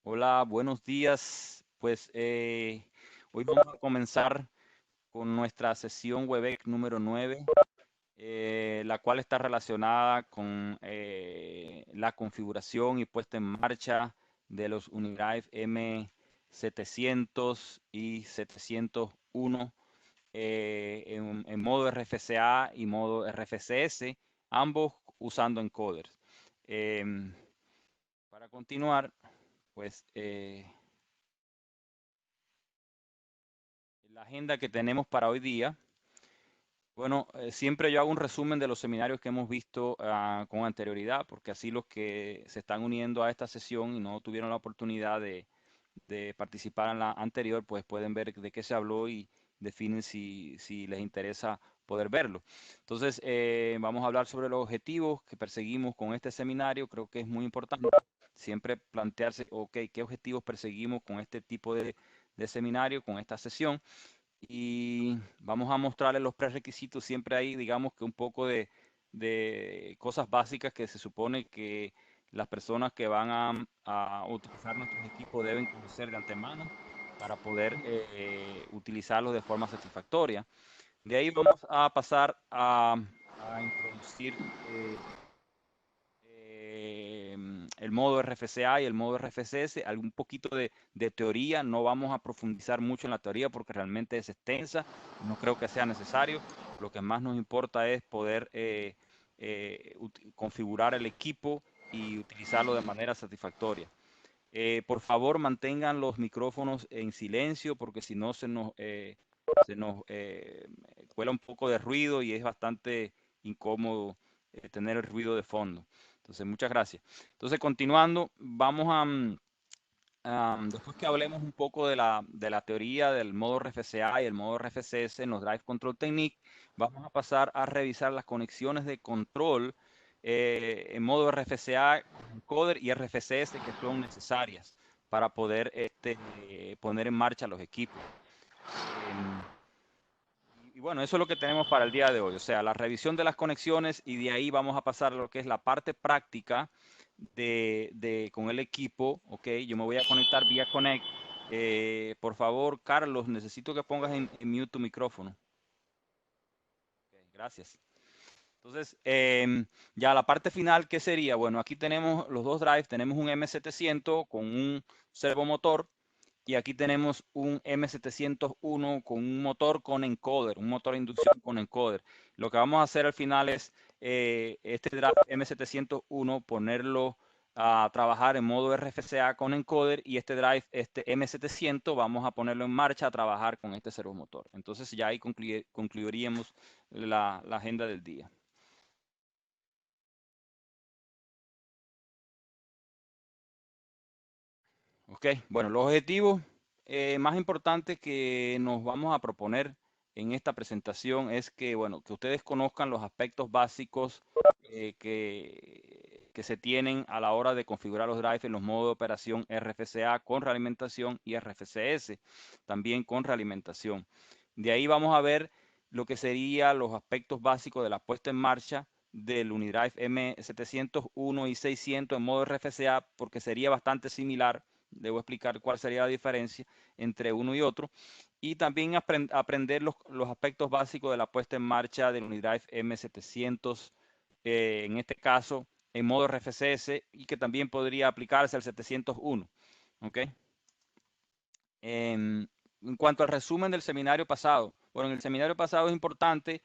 Hola, buenos días. Hoy vamos a comenzar con nuestra sesión WebEx número 9, la cual está relacionada con la configuración y puesta en marcha de los Unidrive M700 y 701 en modo RFCA y modo RFCS, ambos usando encoders. Para continuar, pues la agenda que tenemos para hoy día. Bueno, siempre yo hago un resumen de los seminarios que hemos visto con anterioridad, porque así los que se están uniendo a esta sesión y no tuvieron la oportunidad de participar en la anterior, pues pueden ver de qué se habló y definen si les interesa poder verlo. Entonces, vamos a hablar sobre los objetivos que perseguimos con este seminario. Creo que es muy importante siempre plantearse, ok, ¿qué objetivos perseguimos con este tipo de seminario, con esta sesión? Y vamos a mostrarles los prerequisitos siempre ahí, digamos que un poco de cosas básicas que se supone que las personas que van a utilizar nuestros equipos deben conocer de antemano para poder utilizarlos de forma satisfactoria. De ahí vamos a pasar a introducir el modo RFCA y el modo RFCS, algún poquito de teoría. No vamos a profundizar mucho en la teoría porque realmente es extensa, no creo que sea necesario. Lo que más nos importa es poder configurar el equipo y utilizarlo de manera satisfactoria. Por favor, mantengan los micrófonos en silencio porque si no se nos cuela un poco de ruido y es bastante incómodo tener el ruido de fondo. Entonces, muchas gracias. Entonces, continuando, vamos después que hablemos un poco de la teoría del modo RFCA y el modo RFCS en los Drive Control Technique, vamos a pasar a revisar las conexiones de control en modo RFCA, encoder y RFCS que son necesarias para poder poner en marcha los equipos. Y bueno, eso es lo que tenemos para el día de hoy, o sea, la revisión de las conexiones y de ahí vamos a pasar a lo que es la parte práctica con el equipo, ok, yo me voy a conectar vía Connect. Por favor, Carlos, necesito que pongas en mute tu micrófono. Okay, gracias. Entonces, ya la parte final, ¿qué sería? Bueno, aquí tenemos los dos drives, tenemos un M700 con un servomotor y aquí tenemos un M701 con un motor con encoder, un motor de inducción con encoder. Lo que vamos a hacer al final es este drive M701 ponerlo a trabajar en modo RFCA con encoder y este drive, este M700, vamos a ponerlo en marcha a trabajar con este servomotor. Entonces ya ahí concluiríamos la agenda del día. Ok, bueno, los objetivos más importantes que nos vamos a proponer en esta presentación es que, bueno, que ustedes conozcan los aspectos básicos que se tienen a la hora de configurar los drives en los modos de operación RFCA con realimentación y RFCS, también con realimentación. De ahí vamos a ver lo que serían los aspectos básicos de la puesta en marcha del Unidrive M701 y 600 en modo RFCA, porque sería bastante similar. Debo explicar cuál sería la diferencia entre uno y otro. Y también aprender los aspectos básicos de la puesta en marcha del Unidrive M700, en este caso en modo RFCS, y que también podría aplicarse al 701. ¿Ok? En cuanto al resumen del seminario pasado, bueno, en el seminario pasado es importante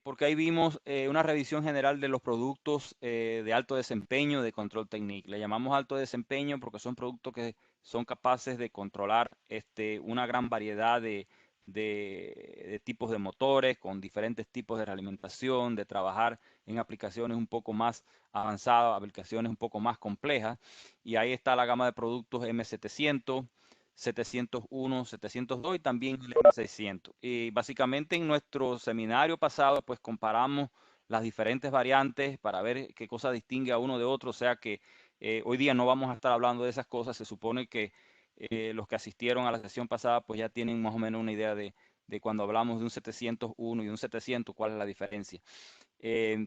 porque ahí vimos una revisión general de los productos de alto desempeño de Control Technique. Le llamamos alto desempeño porque son productos que son capaces de controlar una gran variedad de tipos de motores con diferentes tipos de realimentación, de trabajar en aplicaciones un poco más avanzadas, aplicaciones un poco más complejas. Y ahí está la gama de productos M700. 701, 702 y también el M600. Y básicamente en nuestro seminario pasado pues comparamos las diferentes variantes para ver qué cosa distingue a uno de otro, o sea que hoy día no vamos a estar hablando de esas cosas, se supone que los que asistieron a la sesión pasada pues ya tienen más o menos una idea de cuando hablamos de un 701 y un 700, cuál es la diferencia.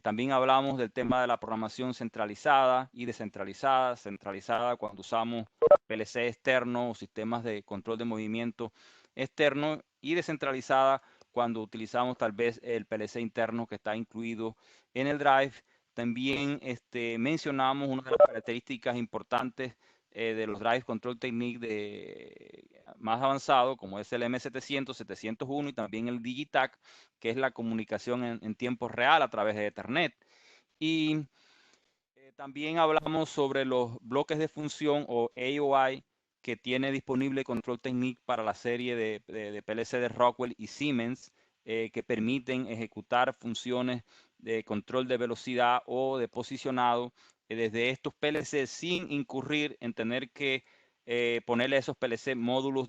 También hablamos del tema de la programación centralizada y descentralizada. Centralizada cuando usamos PLC externo o sistemas de control de movimiento externo, y descentralizada cuando utilizamos tal vez el PLC interno que está incluido en el drive. También mencionamos una de las características importantes de los Drive Control Technique más avanzado, como es el M700, 701 y también el Digitac, que es la comunicación en tiempo real a través de Ethernet. Y también hablamos sobre los bloques de función o AOI que tiene disponible Control Technique para la serie de PLC de Rockwell y Siemens, que permiten ejecutar funciones de control de velocidad o de posicionado desde estos PLC sin incurrir en tener que ponerle a esos PLC módulos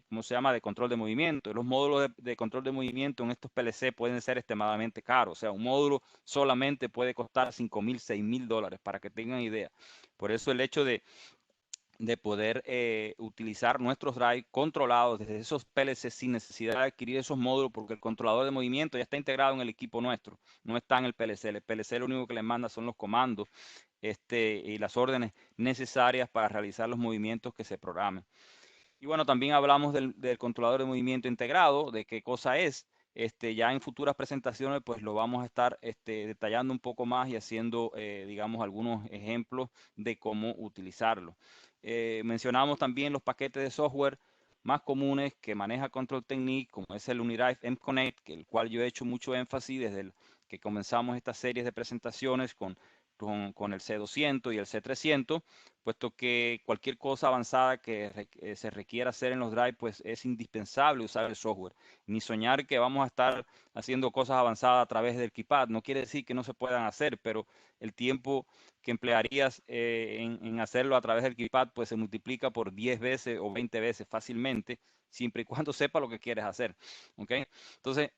¿cómo se llama?, de control de movimiento. Los módulos de control de movimiento en estos PLC pueden ser extremadamente caros. O sea, un módulo solamente puede costar $5,000, $6,000, para que tengan idea. Por eso el hecho de poder utilizar nuestros drive controlados desde esos PLC sin necesidad de adquirir esos módulos, porque el controlador de movimiento ya está integrado en el equipo nuestro, no está en el PLC. El PLC lo único que le manda son los comandos y las órdenes necesarias para realizar los movimientos que se programen. Y bueno, también hablamos del controlador de movimiento integrado, de qué cosa es. Ya en futuras presentaciones pues lo vamos a estar detallando un poco más y haciendo, digamos, algunos ejemplos de cómo utilizarlo. Mencionamos también los paquetes de software más comunes que maneja Control Technique, como es el Unidrive M-Connect, el cual yo he hecho mucho énfasis desde que comenzamos estas series de presentaciones con el C200 y el C300, puesto que cualquier cosa avanzada que se requiera hacer en los drive, pues es indispensable usar el software. Ni soñar que vamos a estar haciendo cosas avanzadas a través del keypad. No quiere decir que no se puedan hacer, pero el tiempo que emplearías en hacerlo a través del keypad, pues se multiplica por 10 veces o 20 veces fácilmente, siempre y cuando sepa lo que quieres hacer. ¿Ok? Entonces,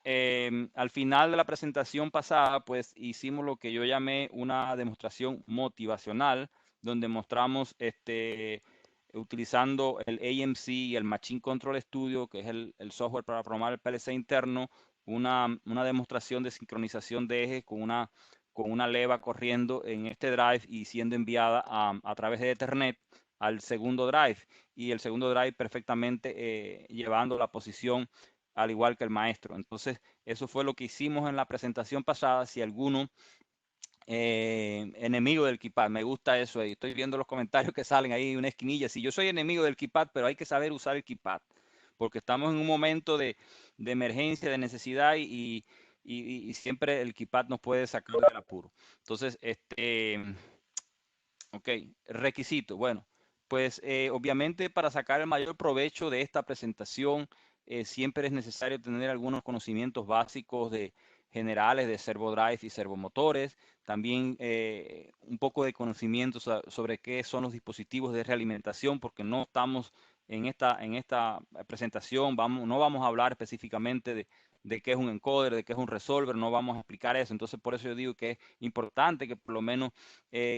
al final de la presentación pasada, pues hicimos lo que yo llamé una demostración motivacional, donde mostramos utilizando el AMC y el Machine Control Studio, que es el software para programar el PLC interno, una demostración de sincronización de ejes con una leva corriendo en este drive y siendo enviada a través de Ethernet al segundo drive, y el segundo drive perfectamente llevando la posición al igual que el maestro. Entonces, eso fue lo que hicimos en la presentación pasada. Si alguno enemigo del keypad, me gusta eso ahí. Estoy viendo los comentarios que salen ahí en una esquinilla. Si yo soy enemigo del keypad, pero hay que saber usar el keypad, porque estamos en un momento de emergencia, de necesidad, y siempre el keypad nos puede sacar del apuro. Entonces, ok, requisito. Bueno, pues obviamente para sacar el mayor provecho de esta presentación, siempre es necesario tener algunos conocimientos básicos generales de servodrive y servomotores. También un poco de conocimiento sobre qué son los dispositivos de realimentación, porque no estamos en esta presentación, no vamos a hablar específicamente de qué es un encoder, de qué es un resolver, no vamos a explicar eso. Entonces, por eso yo digo que es importante que por lo menos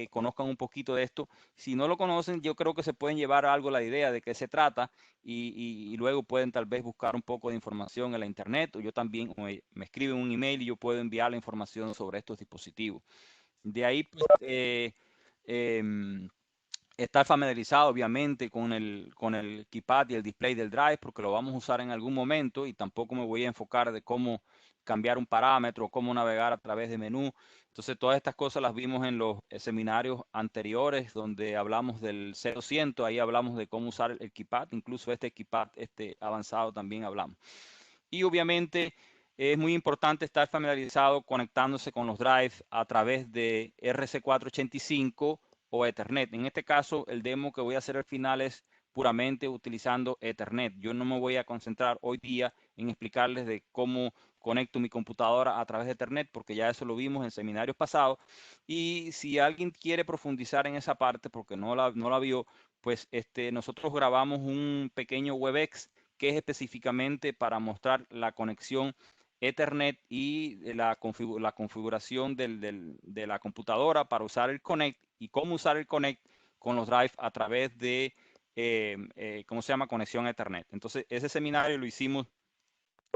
conozcan un poquito de esto. Si no lo conocen, yo creo que se pueden llevar algo la idea de qué se trata, y luego pueden tal vez buscar un poco de información en la internet, o yo también me escriben un email y yo puedo enviar la información sobre estos dispositivos. De ahí, pues, estar familiarizado obviamente con el keypad y el display del drive, porque lo vamos a usar en algún momento, y tampoco me voy a enfocar de cómo cambiar un parámetro, cómo navegar a través de menú. Entonces, todas estas cosas las vimos en los seminarios anteriores, donde hablamos del C200, ahí hablamos de cómo usar el keypad, incluso este keypad avanzado también hablamos. Y obviamente es muy importante estar familiarizado conectándose con los drives a través de RC485 o Ethernet. En este caso, el demo que voy a hacer al final es puramente utilizando Ethernet. Yo no me voy a concentrar hoy día en explicarles de cómo conecto mi computadora a través de Ethernet, porque ya eso lo vimos en seminarios pasados. Y si alguien quiere profundizar en esa parte, porque no la vio, pues nosotros grabamos un pequeño WebEx que es específicamente para mostrar la conexión Ethernet y la configuración de la computadora para usar el Connect, y cómo usar el Connect con los drives a través de, ¿cómo se llama?, conexión Ethernet. Entonces, ese seminario lo hicimos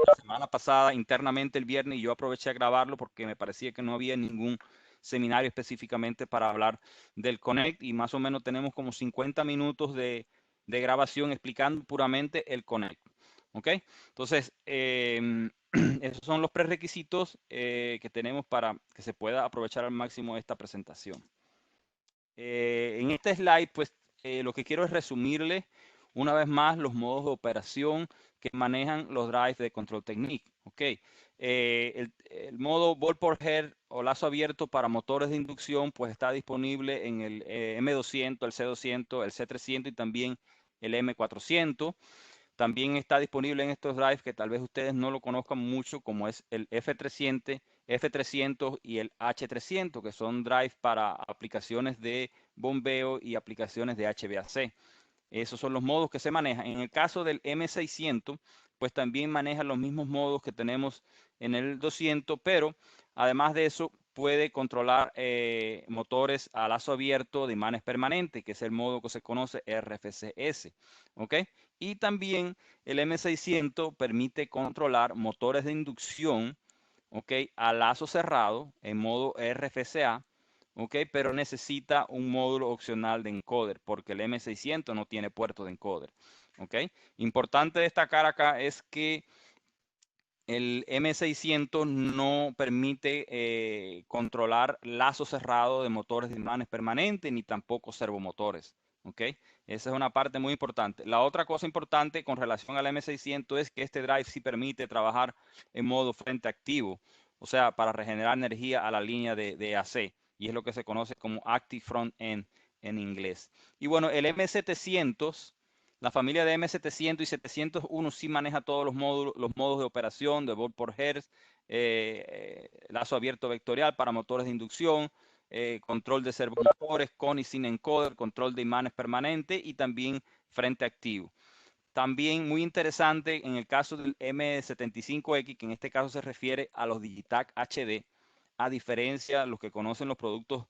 la semana pasada internamente el viernes y yo aproveché a grabarlo porque me parecía que no había ningún seminario específicamente para hablar del Connect y más o menos tenemos como 50 minutos de grabación explicando puramente el Connect. ¿Ok? Entonces, esos son los prerequisitos que tenemos para que se pueda aprovechar al máximo esta presentación. En este slide, pues lo que quiero es resumirle una vez más los modos de operación que manejan los drives de Control Technique. ¿Ok? El modo Ball por Head o lazo abierto para motores de inducción, pues está disponible en el M200, el C200, el C300 y también el M400. También está disponible en estos drives que tal vez ustedes no lo conozcan mucho, como es el F300 y el H300, que son drives para aplicaciones de bombeo y aplicaciones de HVAC. Esos son los modos que se manejan. En el caso del M600, pues también maneja los mismos modos que tenemos en el 200, pero además de eso puede controlar motores a lazo abierto de imanes permanentes, que es el modo que se conoce RFCS. ¿Ok? Y también el M600 permite controlar motores de inducción, ¿ok? A lazo cerrado en modo RFCA. ¿Ok? Pero necesita un módulo opcional de encoder porque el M600 no tiene puerto de encoder. ¿Ok? Importante destacar acá es que el M600 no permite controlar lazo cerrado de motores de imanes permanentes ni tampoco servomotores. ¿Ok? Esa es una parte muy importante. La otra cosa importante con relación al M600 es que este drive sí permite trabajar en modo frente activo, o sea, para regenerar energía a la línea de AC, y es lo que se conoce como Active Front End en inglés. Y bueno, el M700, la familia de M700 y 701 sí maneja todos los modos de operación de Ball por Hertz, lazo abierto vectorial para motores de inducción, control de servomotores con y sin encoder, control de imanes permanentes y también frente activo. También muy interesante en el caso del M75X, que en este caso se refiere a los Digitac HD, a diferencia de los que conocen los productos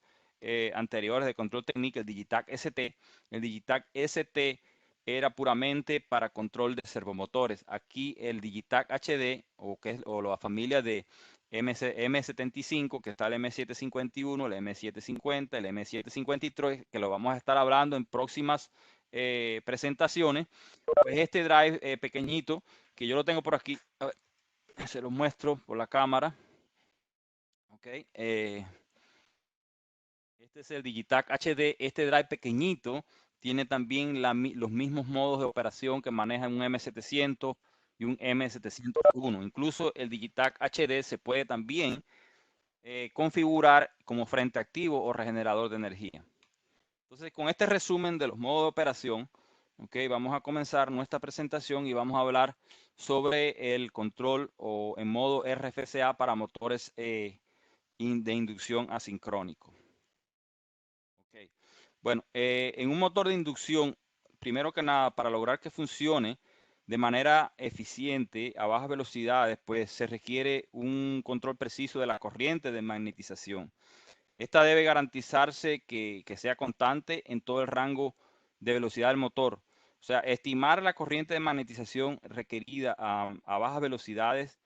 anteriores de Control Technique, el Digitac ST. El Digitac ST era puramente para control de servomotores. Aquí el Digitac HD, o la familia de M75, que está el M751, el M750, el M753, que lo vamos a estar hablando en próximas presentaciones. Pues este drive pequeñito, que yo lo tengo por aquí, a ver, se lo muestro por la cámara. Ok, este es el Digitac HD. Este drive pequeñito tiene también los mismos modos de operación que maneja un M700 y un M701. Incluso el Digitac HD se puede también configurar como frente activo o regenerador de energía. Entonces, con este resumen de los modos de operación, okay, vamos a comenzar nuestra presentación y vamos a hablar sobre el control o en modo RFCA para motores de inducción asincrónico. Okay. Bueno, en un motor de inducción, primero que nada, para lograr que funcione de manera eficiente a bajas velocidades, pues se requiere un control preciso de la corriente de magnetización. Esta debe garantizarse que sea constante en todo el rango de velocidad del motor. O sea, estimar la corriente de magnetización requerida a bajas velocidades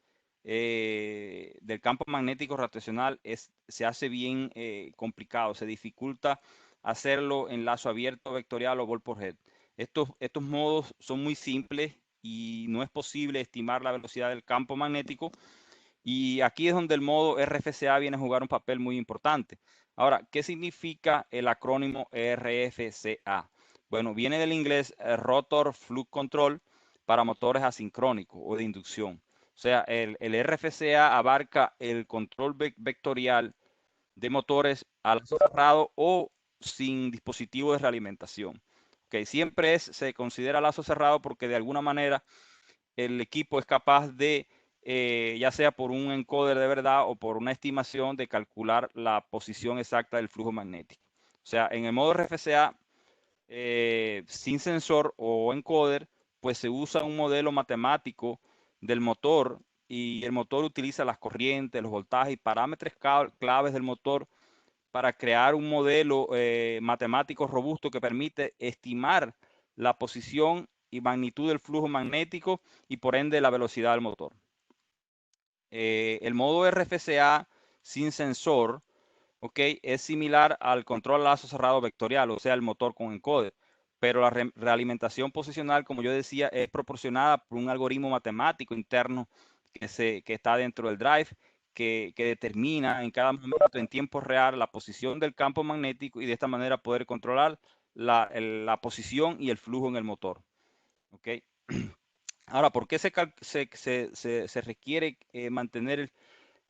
del campo magnético rotacional se hace bien complicado, se dificulta hacerlo en lazo abierto, vectorial o Ball por Head. Estos modos son muy simples y no es posible estimar la velocidad del campo magnético. Y aquí es donde el modo RFCA viene a jugar un papel muy importante. Ahora, ¿qué significa el acrónimo RFCA? Bueno, viene del inglés Rotor Flux Control para motores asincrónicos o de inducción. O sea, el RFCA abarca el control vectorial de motores a lazo cerrado o sin dispositivo de realimentación. Okay, siempre se considera lazo cerrado porque de alguna manera el equipo es capaz de, ya sea por un encoder de verdad o por una estimación, de calcular la posición exacta del flujo magnético. O sea, en el modo RFCA, sin sensor o encoder, pues se usa un modelo matemático del motor y el motor utiliza las corrientes, los voltajes y parámetros claves del motor para crear un modelo matemático robusto que permite estimar la posición y magnitud del flujo magnético y por ende la velocidad del motor. El modo RFCA sin sensor, ¿ok? Es similar al control a lazo cerrado vectorial, o sea, el motor con encoder. Pero la realimentación posicional, como yo decía, es proporcionada por un algoritmo matemático interno que está dentro del drive, que determina en cada momento, en tiempo real, la posición del campo magnético y de esta manera poder controlar la posición y el flujo en el motor. ¿Ok? Ahora, ¿por qué se requiere mantener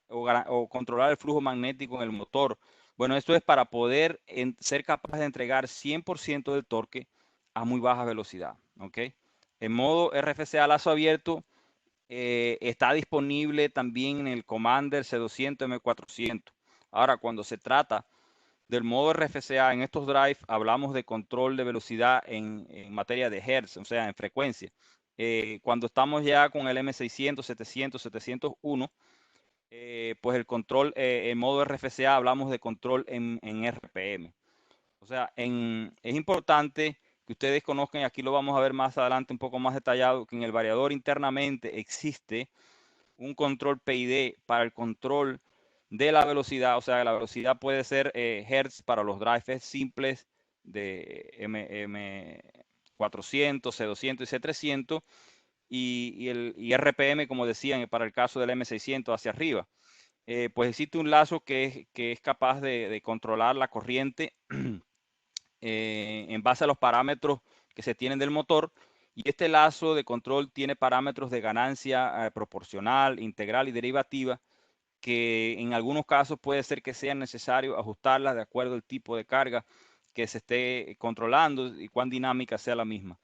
o controlar el flujo magnético en el motor? Bueno, esto es para poder ser capaz de entregar 100% del torque a muy baja velocidad. ¿Ok? En modo RFCA lazo abierto está disponible también en el Commander C200 M400. Ahora, cuando se trata del modo RFCA en estos drives, hablamos de control de velocidad en materia de hertz, o sea, en frecuencia. Cuando estamos ya con el M600, 700, 701, pues el control en modo RFCA hablamos de control en RPM. O sea, es importante que ustedes conozcan, y aquí lo vamos a ver más adelante un poco más detallado, que en el variador internamente existe un control PID para el control de la velocidad. O sea, la velocidad puede ser hertz para los drives simples de M400, C200 y C300 y RPM, como decían, para el caso del M600 hacia arriba. Pues existe un lazo que es capaz de controlar la corriente en base a los parámetros que se tienen del motor. Y este lazo de control tiene parámetros de ganancia proporcional, integral y derivativa, que en algunos casos puede ser que sea necesario ajustarlas de acuerdo al tipo de carga que se esté controlando y cuán dinámica sea la misma.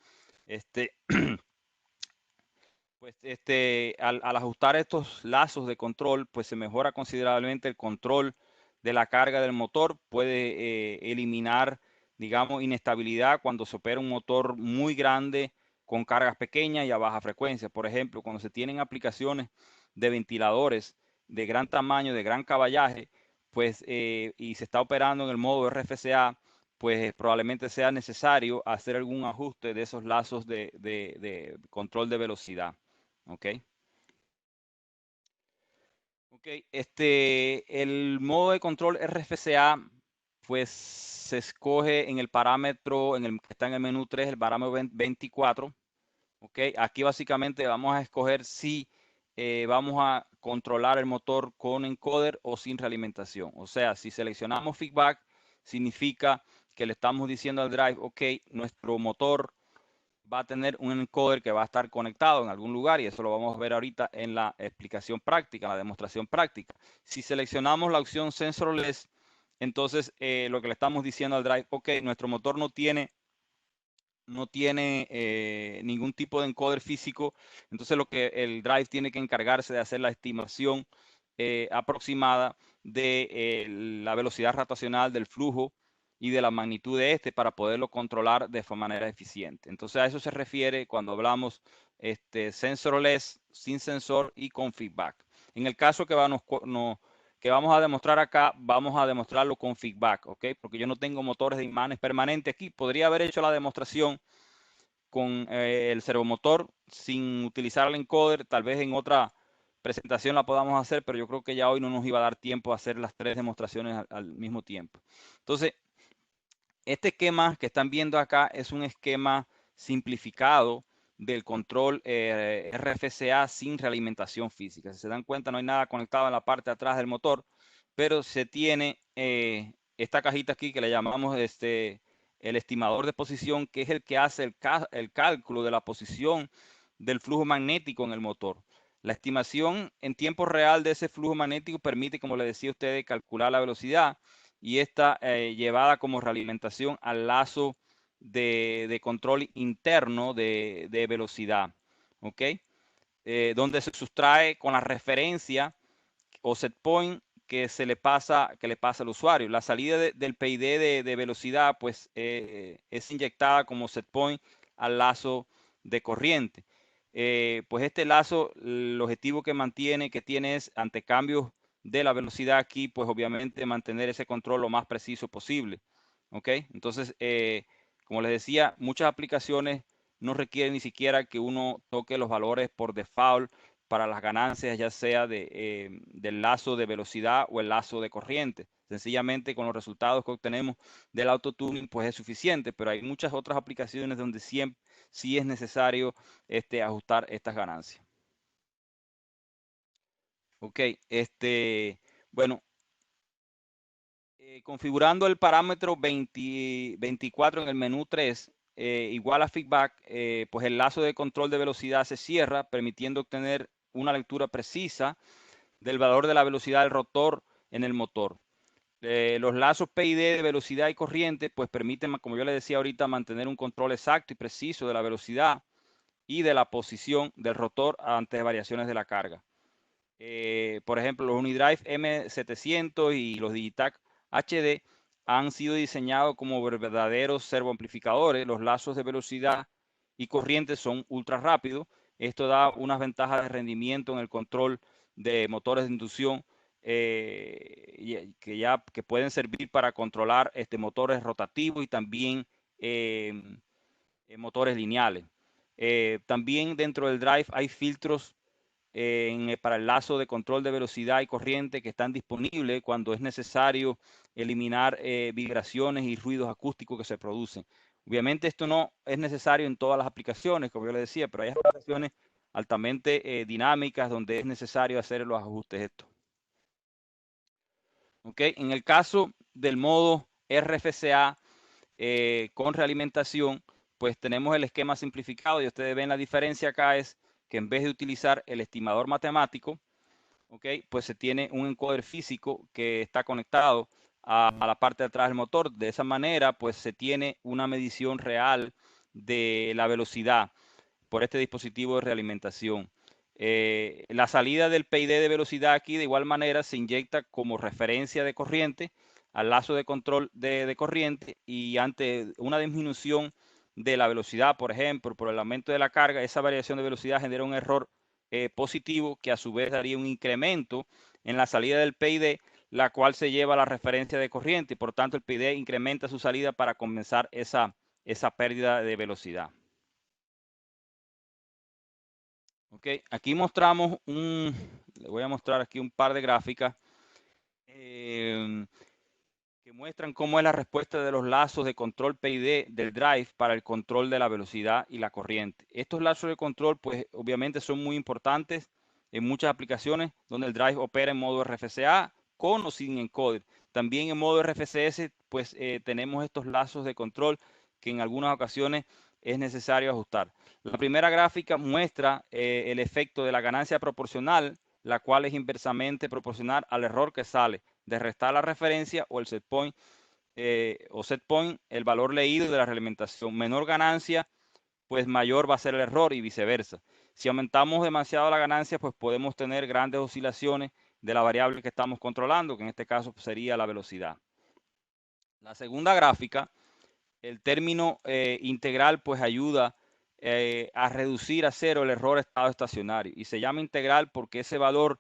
Al ajustar estos lazos de control, pues se mejora considerablemente el control de la carga del motor. Puede eliminar, digamos, inestabilidad cuando se opera un motor muy grande con cargas pequeñas y a baja frecuencia. Por ejemplo, cuando se tienen aplicaciones de ventiladores de gran tamaño, de gran caballaje, pues y se está operando en el modo RFCA, pues probablemente sea necesario hacer algún ajuste de esos lazos de control de velocidad. Ok. Ok, el modo de control RFCA, pues se escoge en el parámetro, en el que está en el menú 3, el parámetro 24. Ok, aquí básicamente vamos a escoger si vamos a controlar el motor con encoder o sin realimentación. O sea, si seleccionamos feedback, significa que le estamos diciendo al drive, ok, nuestro motor va a tener un encoder que va a estar conectado en algún lugar y eso lo vamos a ver ahorita en la explicación práctica, en la demostración práctica. Si seleccionamos la opción sensorless, entonces lo que le estamos diciendo al drive, ok, nuestro motor no tiene ningún tipo de encoder físico, entonces lo que el drive tiene que encargarse de hacer la estimación aproximada de la velocidad rotacional del flujo y de la magnitud de para poderlo controlar de manera eficiente. Entonces a eso se refiere cuando hablamos sensorless, sin sensor y con feedback. En el caso que vamos a demostrar acá, vamos a demostrarlo con feedback, ¿ok? Porque yo no tengo motores de imanes permanentes aquí. Podría haber hecho la demostración con el servomotor sin utilizar el encoder, tal vez en otra presentación la podamos hacer, pero yo creo que ya hoy no nos iba a dar tiempo a hacer las tres demostraciones al mismo tiempo. Entonces, este esquema que están viendo acá es un esquema simplificado del control RFCA sin realimentación física. Si se dan cuenta, no hay nada conectado en la parte de atrás del motor, pero se tiene esta cajita aquí que le llamamos el estimador de posición, que es el que hace el cálculo de la posición del flujo magnético en el motor. La estimación en tiempo real de ese flujo magnético permite, como le decía a ustedes, calcular la velocidad y está llevada como realimentación al lazo de control interno de velocidad, ¿ok? Donde se sustrae con la referencia o set point que le pasa al usuario. La salida del PID de velocidad pues es inyectada como set point al lazo de corriente. Pues este lazo, el objetivo que tiene es ante cambios de la velocidad aquí, pues obviamente mantener ese control lo más preciso posible. ¿Ok? Entonces, como les decía, muchas aplicaciones no requieren ni siquiera que uno toque los valores por default para las ganancias, ya sea del lazo de velocidad o el lazo de corriente. Sencillamente con los resultados que obtenemos del autotuning pues es suficiente, pero hay muchas otras aplicaciones donde siempre sí es necesario ajustar estas ganancias. Ok, bueno, configurando el parámetro 24 en el menú 3, igual a feedback, pues el lazo de control de velocidad se cierra, permitiendo obtener una lectura precisa del valor de la velocidad del rotor en el motor. Los lazos PID de velocidad y corriente, pues permiten, como yo le decía ahorita, mantener un control exacto y preciso de la velocidad y de la posición del rotor ante variaciones de la carga. Por ejemplo, los Unidrive M700 y los Digitac HD han sido diseñados como verdaderos servoamplificadores. Los lazos de velocidad y corriente son ultra rápidos. Esto da unas ventajas de rendimiento en el control de motores de inducción que pueden servir para controlar motores rotativos y también motores lineales. También dentro del drive hay filtros para el lazo de control de velocidad y corriente que están disponibles cuando es necesario eliminar vibraciones y ruidos acústicos que se producen. Obviamente esto no es necesario en todas las aplicaciones, como yo le decía, pero hay aplicaciones altamente dinámicas donde es necesario hacer los ajustes estos. Okay. En el caso del modo RFCA con realimentación, pues tenemos el esquema simplificado y ustedes ven la diferencia acá es que en vez de utilizar el estimador matemático, okay, pues se tiene un encoder físico que está conectado a la parte de atrás del motor. De esa manera, pues se tiene una medición real de la velocidad por este dispositivo de realimentación. La salida del PID de velocidad aquí de igual manera se inyecta como referencia de corriente al lazo de control de corriente, y ante una disminución de la velocidad, por ejemplo, por el aumento de la carga, esa variación de velocidad genera un error positivo que a su vez daría un incremento en la salida del PID, la cual se lleva a la referencia de corriente y por tanto el PID incrementa su salida para compensar esa pérdida de velocidad. Ok, aquí mostramos le voy a mostrar aquí un par de gráficas que muestran cómo es la respuesta de los lazos de control PID del drive para el control de la velocidad y la corriente. Estos lazos de control, pues obviamente son muy importantes en muchas aplicaciones donde el drive opera en modo RFCA con o sin encoder. También en modo RFCS, pues tenemos estos lazos de control que en algunas ocasiones es necesario ajustar. La primera gráfica muestra el efecto de la ganancia proporcional, la cual es inversamente proporcional al error que sale de restar la referencia o el set point, el valor leído de la realimentación. Menor ganancia, pues mayor va a ser el error y viceversa. Si aumentamos demasiado la ganancia, pues podemos tener grandes oscilaciones de la variable que estamos controlando, que en este caso sería la velocidad. La segunda gráfica, el término integral, pues ayuda a reducir a cero el error estado estacionario, y se llama integral porque ese valor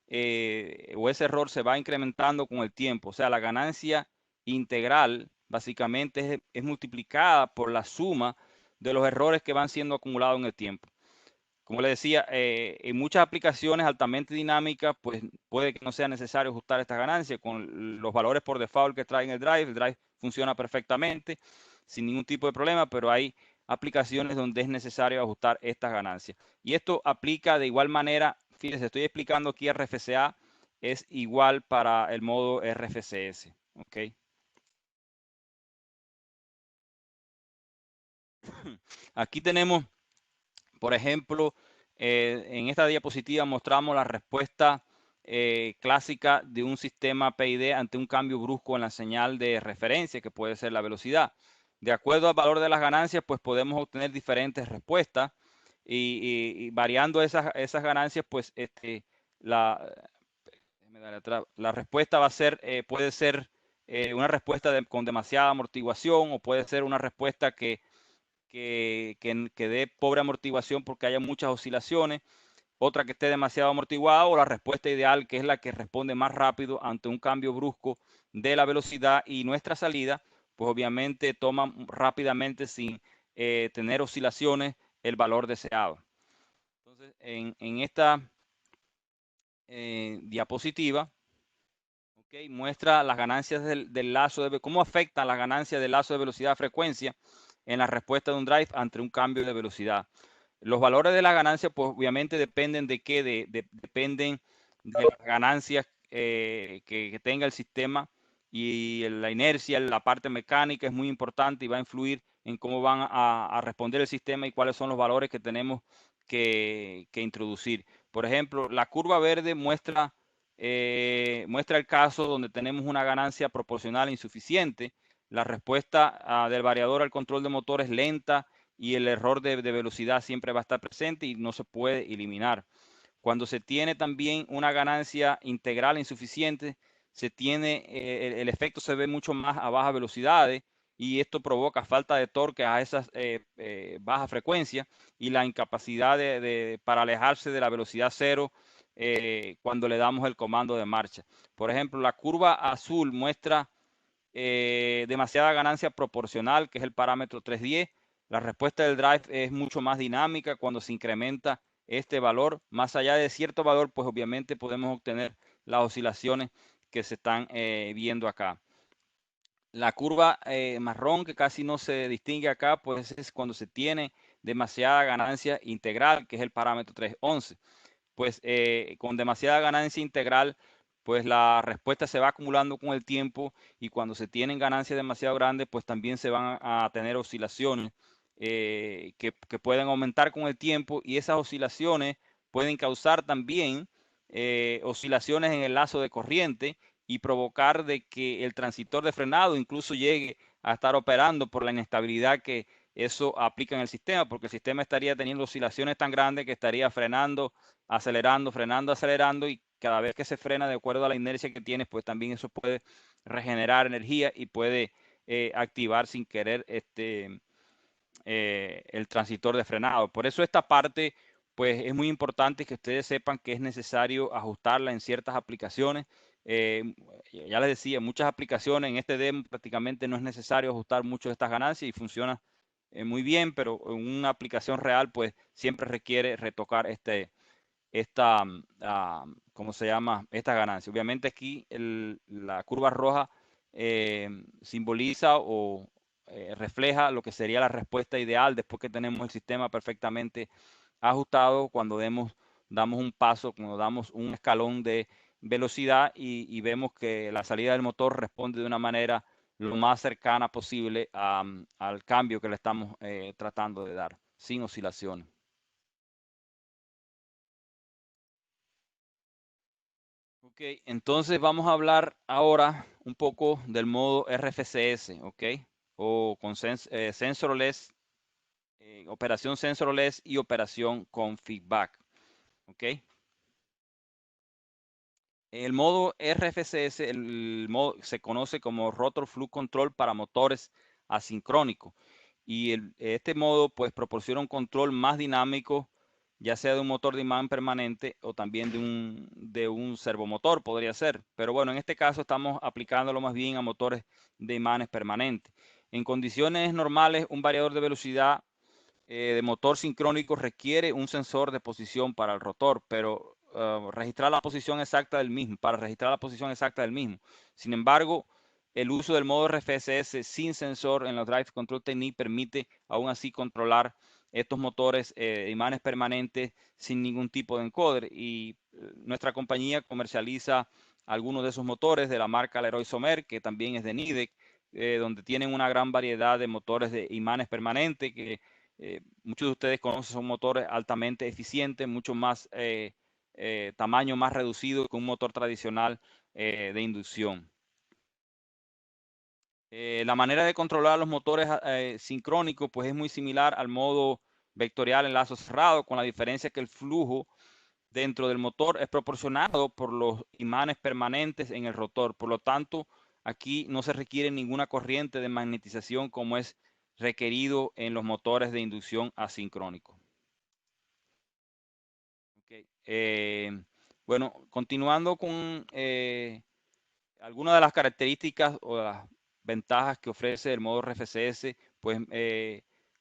o ese error se va incrementando con el tiempo. O sea, la ganancia integral básicamente es multiplicada por la suma de los errores que van siendo acumulados en el tiempo. Como le decía, en muchas aplicaciones altamente dinámicas, pues puede que no sea necesario ajustar estas ganancias con los valores por default que trae el drive. El drive funciona perfectamente, sin ningún tipo de problema, pero hay aplicaciones donde es necesario ajustar estas ganancias. Y esto aplica de igual manera, fíjense, estoy explicando aquí RFCA, es igual para el modo RFCS. ¿Ok? Aquí tenemos, por ejemplo, en esta diapositiva mostramos la respuesta clásica de un sistema PID ante un cambio brusco en la señal de referencia, que puede ser la velocidad. De acuerdo al valor de las ganancias, pues podemos obtener diferentes respuestas y variando esas ganancias, pues la respuesta va a ser, puede ser una respuesta con demasiada amortiguación, o puede ser una respuesta que dé pobre amortiguación porque haya muchas oscilaciones, otra que esté demasiado amortiguada, o la respuesta ideal, que es la que responde más rápido ante un cambio brusco de la velocidad, y nuestra salida, pues obviamente toma rápidamente sin tener oscilaciones el valor deseado. Entonces, en esta diapositiva. Okay, muestra las ganancias del lazo de cómo afectan las ganancias del lazo de velocidad-frecuencia en la respuesta de un drive ante un cambio de velocidad. Los valores de la ganancia, pues obviamente dependen de qué, dependen de las ganancias que tenga el sistema, y la inercia, la parte mecánica es muy importante y va a influir en cómo van a responder el sistema y cuáles son los valores que tenemos que introducir. Por ejemplo, la curva verde muestra el caso donde tenemos una ganancia proporcional insuficiente. La respuesta del variador al control de motor es lenta y el error de velocidad siempre va a estar presente y no se puede eliminar. Cuando se tiene también una ganancia integral insuficiente, se tiene, el efecto se ve mucho más a bajas velocidades, y esto provoca falta de torque a esas bajas frecuencias y la incapacidad para alejarse de la velocidad cero cuando le damos el comando de marcha. Por ejemplo, la curva azul muestra demasiada ganancia proporcional, que es el parámetro 310. La respuesta del drive es mucho más dinámica cuando se incrementa este valor. Más allá de cierto valor, pues obviamente podemos obtener las oscilaciones que se están viendo acá. La curva marrón, que casi no se distingue acá, pues es cuando se tiene demasiada ganancia integral, que es el parámetro 311. Pues con demasiada ganancia integral, pues la respuesta se va acumulando con el tiempo, y cuando se tienen ganancias demasiado grandes, pues también se van a tener oscilaciones que pueden aumentar con el tiempo, y esas oscilaciones pueden causar también oscilaciones en el lazo de corriente y provocar de que el transitor de frenado incluso llegue a estar operando por la inestabilidad que eso aplica en el sistema, porque el sistema estaría teniendo oscilaciones tan grandes que estaría frenando, acelerando, frenando, acelerando, y cada vez que se frena de acuerdo a la inercia que tienes, pues también eso puede regenerar energía y puede activar sin querer el transitor de frenado. Por eso esta parte, pues es muy importante que ustedes sepan que es necesario ajustarla en ciertas aplicaciones. Ya les decía, muchas aplicaciones en este demo prácticamente no es necesario ajustar mucho estas ganancias y funciona muy bien, pero en una aplicación real, pues siempre requiere retocar ¿cómo se llama? Esta ganancia. Obviamente aquí la curva roja simboliza o refleja lo que sería la respuesta ideal después que tenemos el sistema perfectamente ajustado, cuando damos un paso, cuando damos un escalón de velocidad y vemos que la salida del motor responde de una manera lo más cercana posible al cambio que le estamos tratando de dar, sin oscilaciones. Ok, entonces vamos a hablar ahora un poco del modo RFCS, ok, o con sensorless, operación sensorless y operación con feedback, ok. El modo RFCS, el modo se conoce como Rotor Flux Control para motores asincrónicos, y este modo pues proporciona un control más dinámico, ya sea de un motor de imán permanente o también de un servomotor, podría ser. Pero bueno, en este caso estamos aplicándolo más bien a motores de imanes permanentes. En condiciones normales, un variador de velocidad de motor sincrónico requiere un sensor de posición para el rotor, pero registrar la posición exacta del mismo, para registrar la posición exacta del mismo. Sin embargo, el uso del modo RFCS sin sensor en la Drive Control Technique permite aún así controlar estos motores imanes permanentes sin ningún tipo de encoder, y nuestra compañía comercializa algunos de esos motores de la marca Leroy Somer, que también es de Nidec, donde tienen una gran variedad de motores de imanes permanentes que muchos de ustedes conocen. Son motores altamente eficientes, mucho más tamaño más reducido que un motor tradicional de inducción. La manera de controlar los motores sincrónicos pues es muy similar al modo vectorial en lazo cerrado, con la diferencia que el flujo dentro del motor es proporcionado por los imanes permanentes en el rotor. Por lo tanto, aquí no se requiere ninguna corriente de magnetización como es requerido en los motores de inducción asincrónicos. Okay. Bueno, continuando con algunas de las características o las ventajas que ofrece el modo RFCS, pues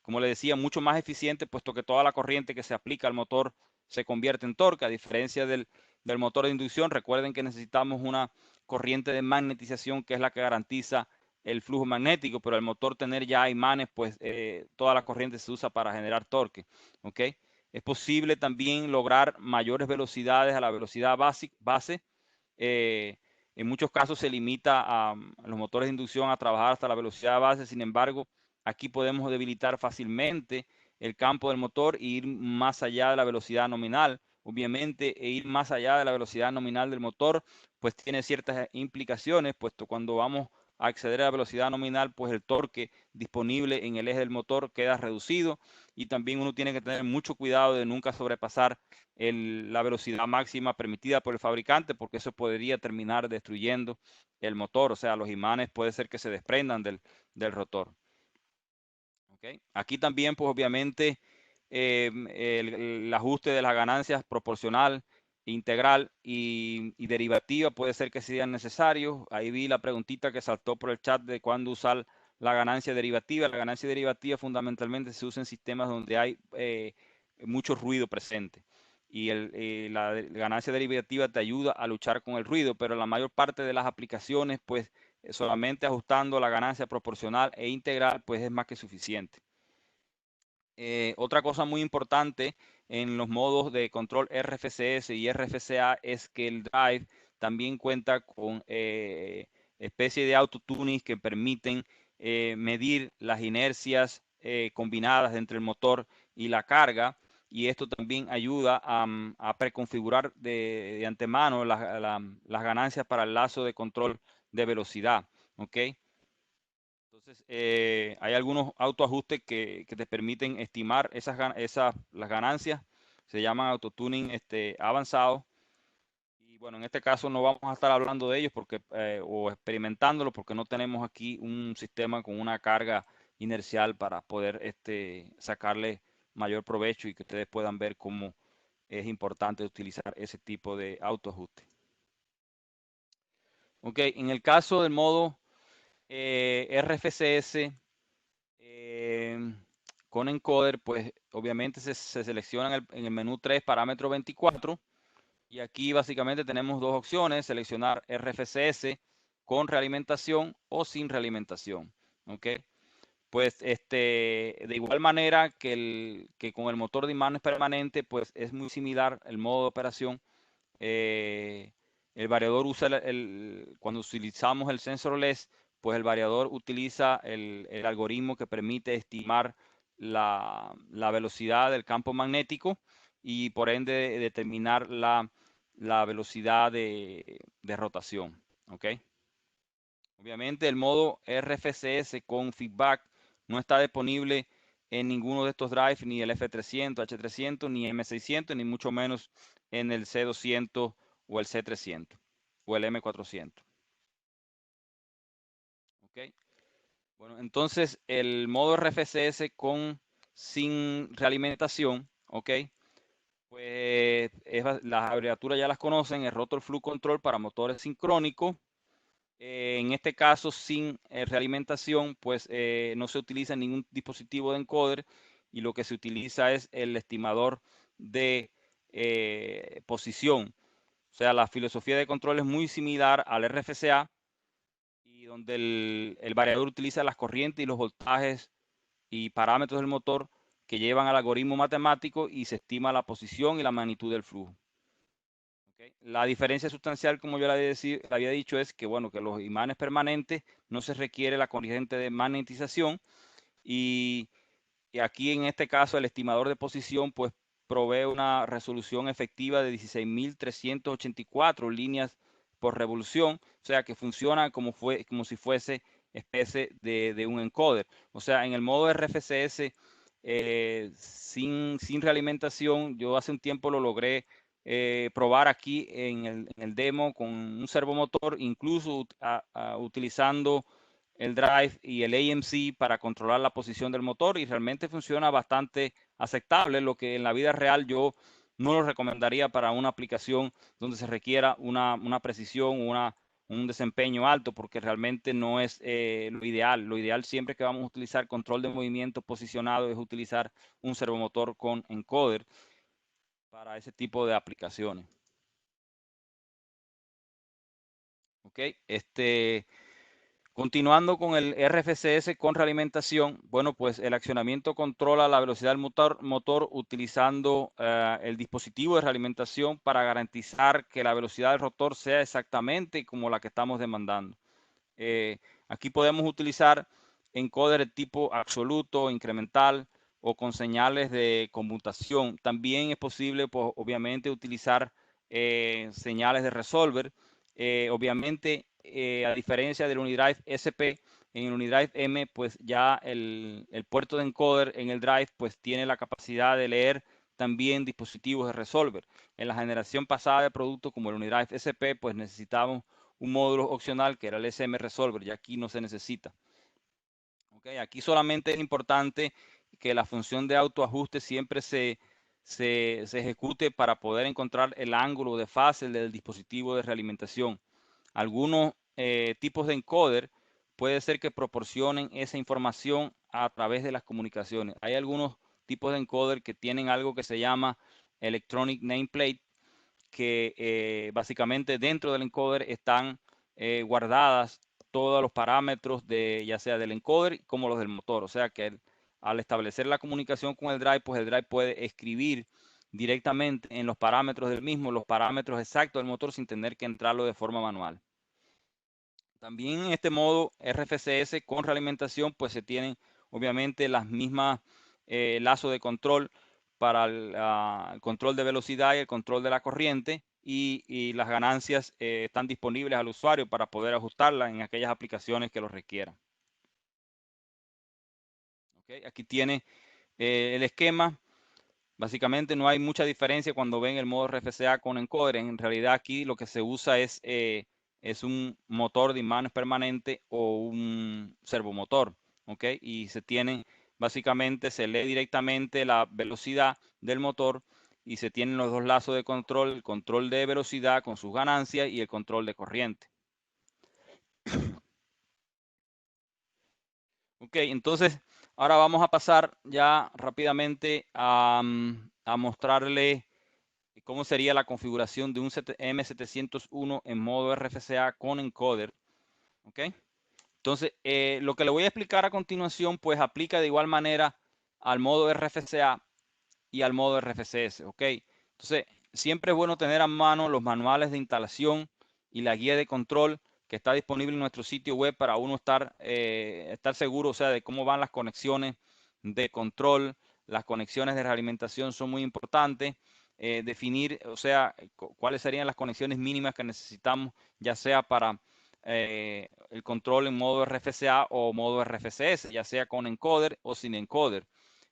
como le decía, mucho más eficiente, puesto que toda la corriente que se aplica al motor se convierte en torque, a diferencia del motor de inducción. Recuerden que necesitamos una corriente de magnetización que es la que garantiza el flujo magnético, pero al motor tener ya imanes, pues toda la corriente se usa para generar torque. ¿Ok? Es posible también lograr mayores velocidades a la velocidad base. En muchos casos se limita a los motores de inducción a trabajar hasta la velocidad base. Sin embargo, aquí podemos debilitar fácilmente el campo del motor e ir más allá de la velocidad nominal. Obviamente, ir más allá de la velocidad nominal del motor, pues tiene ciertas implicaciones, puesto cuando vamos a acceder a la velocidad nominal, pues el torque disponible en el eje del motor queda reducido, y también uno tiene que tener mucho cuidado de nunca sobrepasar la velocidad máxima permitida por el fabricante, porque eso podría terminar destruyendo el motor. O sea, los imanes puede ser que se desprendan del rotor. ¿Okay? Aquí también, pues obviamente, el ajuste de las ganancias proporcional, integral y derivativa puede ser que sean necesarios. Ahí vi la preguntita que saltó por el chat de cuándo usar la ganancia derivativa. La ganancia derivativa fundamentalmente se usa en sistemas donde hay mucho ruido presente. Y la ganancia derivativa te ayuda a luchar con el ruido, pero la mayor parte de las aplicaciones, pues solamente ajustando la ganancia proporcional e integral, pues es más que suficiente. Otra cosa muy importante en los modos de control RFCS y RFCA es que el drive también cuenta con especie de auto-tuning que permiten medir las inercias combinadas entre el motor y la carga, y esto también ayuda a preconfigurar de antemano las ganancias para el lazo de control de velocidad. ¿Ok? Entonces, hay algunos autoajustes que te permiten estimar las ganancias. Se llaman autotuning avanzados. Y bueno, en este caso no vamos a estar hablando de ellos o experimentándolo, porque no tenemos aquí un sistema con una carga inercial para poder sacarle mayor provecho y que ustedes puedan ver cómo es importante utilizar ese tipo de autoajuste. Ok, en el caso del modo RFCS con encoder, pues obviamente se selecciona en el menú 3 parámetro 24, y aquí básicamente tenemos dos opciones: seleccionar RFCS con realimentación o sin realimentación. ¿Ok? Pues de igual manera que con el motor de imanes permanente, pues es muy similar el modo de operación. El variador usa cuando utilizamos el sensorless, pues el variador utiliza el algoritmo que permite estimar la velocidad del campo magnético y por ende determinar la velocidad de rotación. ¿Ok? Obviamente el modo RFCS con feedback no está disponible en ninguno de estos drives, ni el F300, H300, ni M600, ni mucho menos en el C200 o el C300 o el M400. ¿Ok? Bueno, entonces el modo RFCS sin realimentación, ¿ok? Pues las abreviaturas ya las conocen: el Rotor Flow Control para motores sincrónicos. En este caso, sin realimentación, pues no se utiliza ningún dispositivo de encoder, y lo que se utiliza es el estimador de posición. O sea, la filosofía de control es muy similar al RFCA, y donde el variador utiliza las corrientes y los voltajes y parámetros del motor que llevan al algoritmo matemático, y se estima la posición y la magnitud del flujo. ¿Okay? La diferencia sustancial, como yo le había dicho, es que, bueno, que los imanes permanentes no se requiere la corriente de magnetización, y aquí en este caso el estimador de posición pues provee una resolución efectiva de 16.384 líneas por revolución. O sea que funciona como si fuese especie de un encoder. O sea, en el modo RFCS sin realimentación, yo hace un tiempo lo logré probar aquí en el demo con un servomotor, incluso utilizando el drive y el AMC para controlar la posición del motor, y realmente funciona bastante aceptable, lo que en la vida real yo no lo recomendaría para una aplicación donde se requiera una precisión, un desempeño alto, porque realmente no es lo ideal. Lo ideal, siempre que vamos a utilizar control de movimiento posicionado, es utilizar un servomotor con encoder. para ese tipo de aplicaciones. ¿Ok? Continuando con el RFCS con realimentación, bueno, pues el accionamiento controla la velocidad del motor utilizando el dispositivo de realimentación para garantizar que la velocidad del rotor sea exactamente como la que estamos demandando. Aquí podemos utilizar encoder tipo absoluto, incremental o con señales de conmutación. También es posible, pues, obviamente, utilizar señales de resolver. Obviamente, a diferencia del Unidrive SP, en el Unidrive M, pues ya el puerto de encoder en el drive, pues tiene la capacidad de leer también dispositivos de resolver. En la generación pasada de productos como el Unidrive SP, pues necesitamos un módulo opcional que era el SM Resolver, y aquí no se necesita. ¿Okay? Aquí solamente es importante que la función de autoajuste siempre se ejecute para poder encontrar el ángulo de fase del dispositivo de realimentación. Algunos tipos de encoder puede ser que proporcionen esa información a través de las comunicaciones. Hay algunos tipos de encoder que tienen algo que se llama Electronic Nameplate, que básicamente dentro del encoder están guardadas todos los parámetros de ya sea del encoder como los del motor. O sea que al establecer la comunicación con el drive, pues el drive puede escribir directamente en los parámetros del mismo los parámetros exactos del motor sin tener que entrarlo de forma manual. También en este modo RFCS con realimentación, pues se tienen obviamente las mismas lazos de control para el control de velocidad y el control de la corriente, y las ganancias están disponibles al usuario para poder ajustarlas en aquellas aplicaciones que lo requieran. ¿Okay? Aquí tiene el esquema. Básicamente no hay mucha diferencia cuando ven el modo RFCA con encoder. En realidad aquí lo que se usa es un motor de imanes permanente o un servomotor. ¿Ok? Y se tienen, básicamente se lee directamente la velocidad del motor y se tienen los dos lazos de control, el control de velocidad con sus ganancias y el control de corriente. Ok, entonces ahora vamos a pasar ya rápidamente a mostrarle cómo sería la configuración de un M701 en modo RFCA con encoder. ¿Ok? Entonces, lo que le voy a explicar a continuación, pues aplica de igual manera al modo RFCA y al modo RFCS. ¿Ok? Entonces, siempre es bueno tener a mano los manuales de instalación y la guía de control que está disponible en nuestro sitio web para uno estar seguro, o sea, de cómo van las conexiones de control. Las conexiones de realimentación son muy importantes. Definir, o sea, cuáles serían las conexiones mínimas que necesitamos, ya sea para el control en modo RFCA o modo RFCS, ya sea con encoder o sin encoder.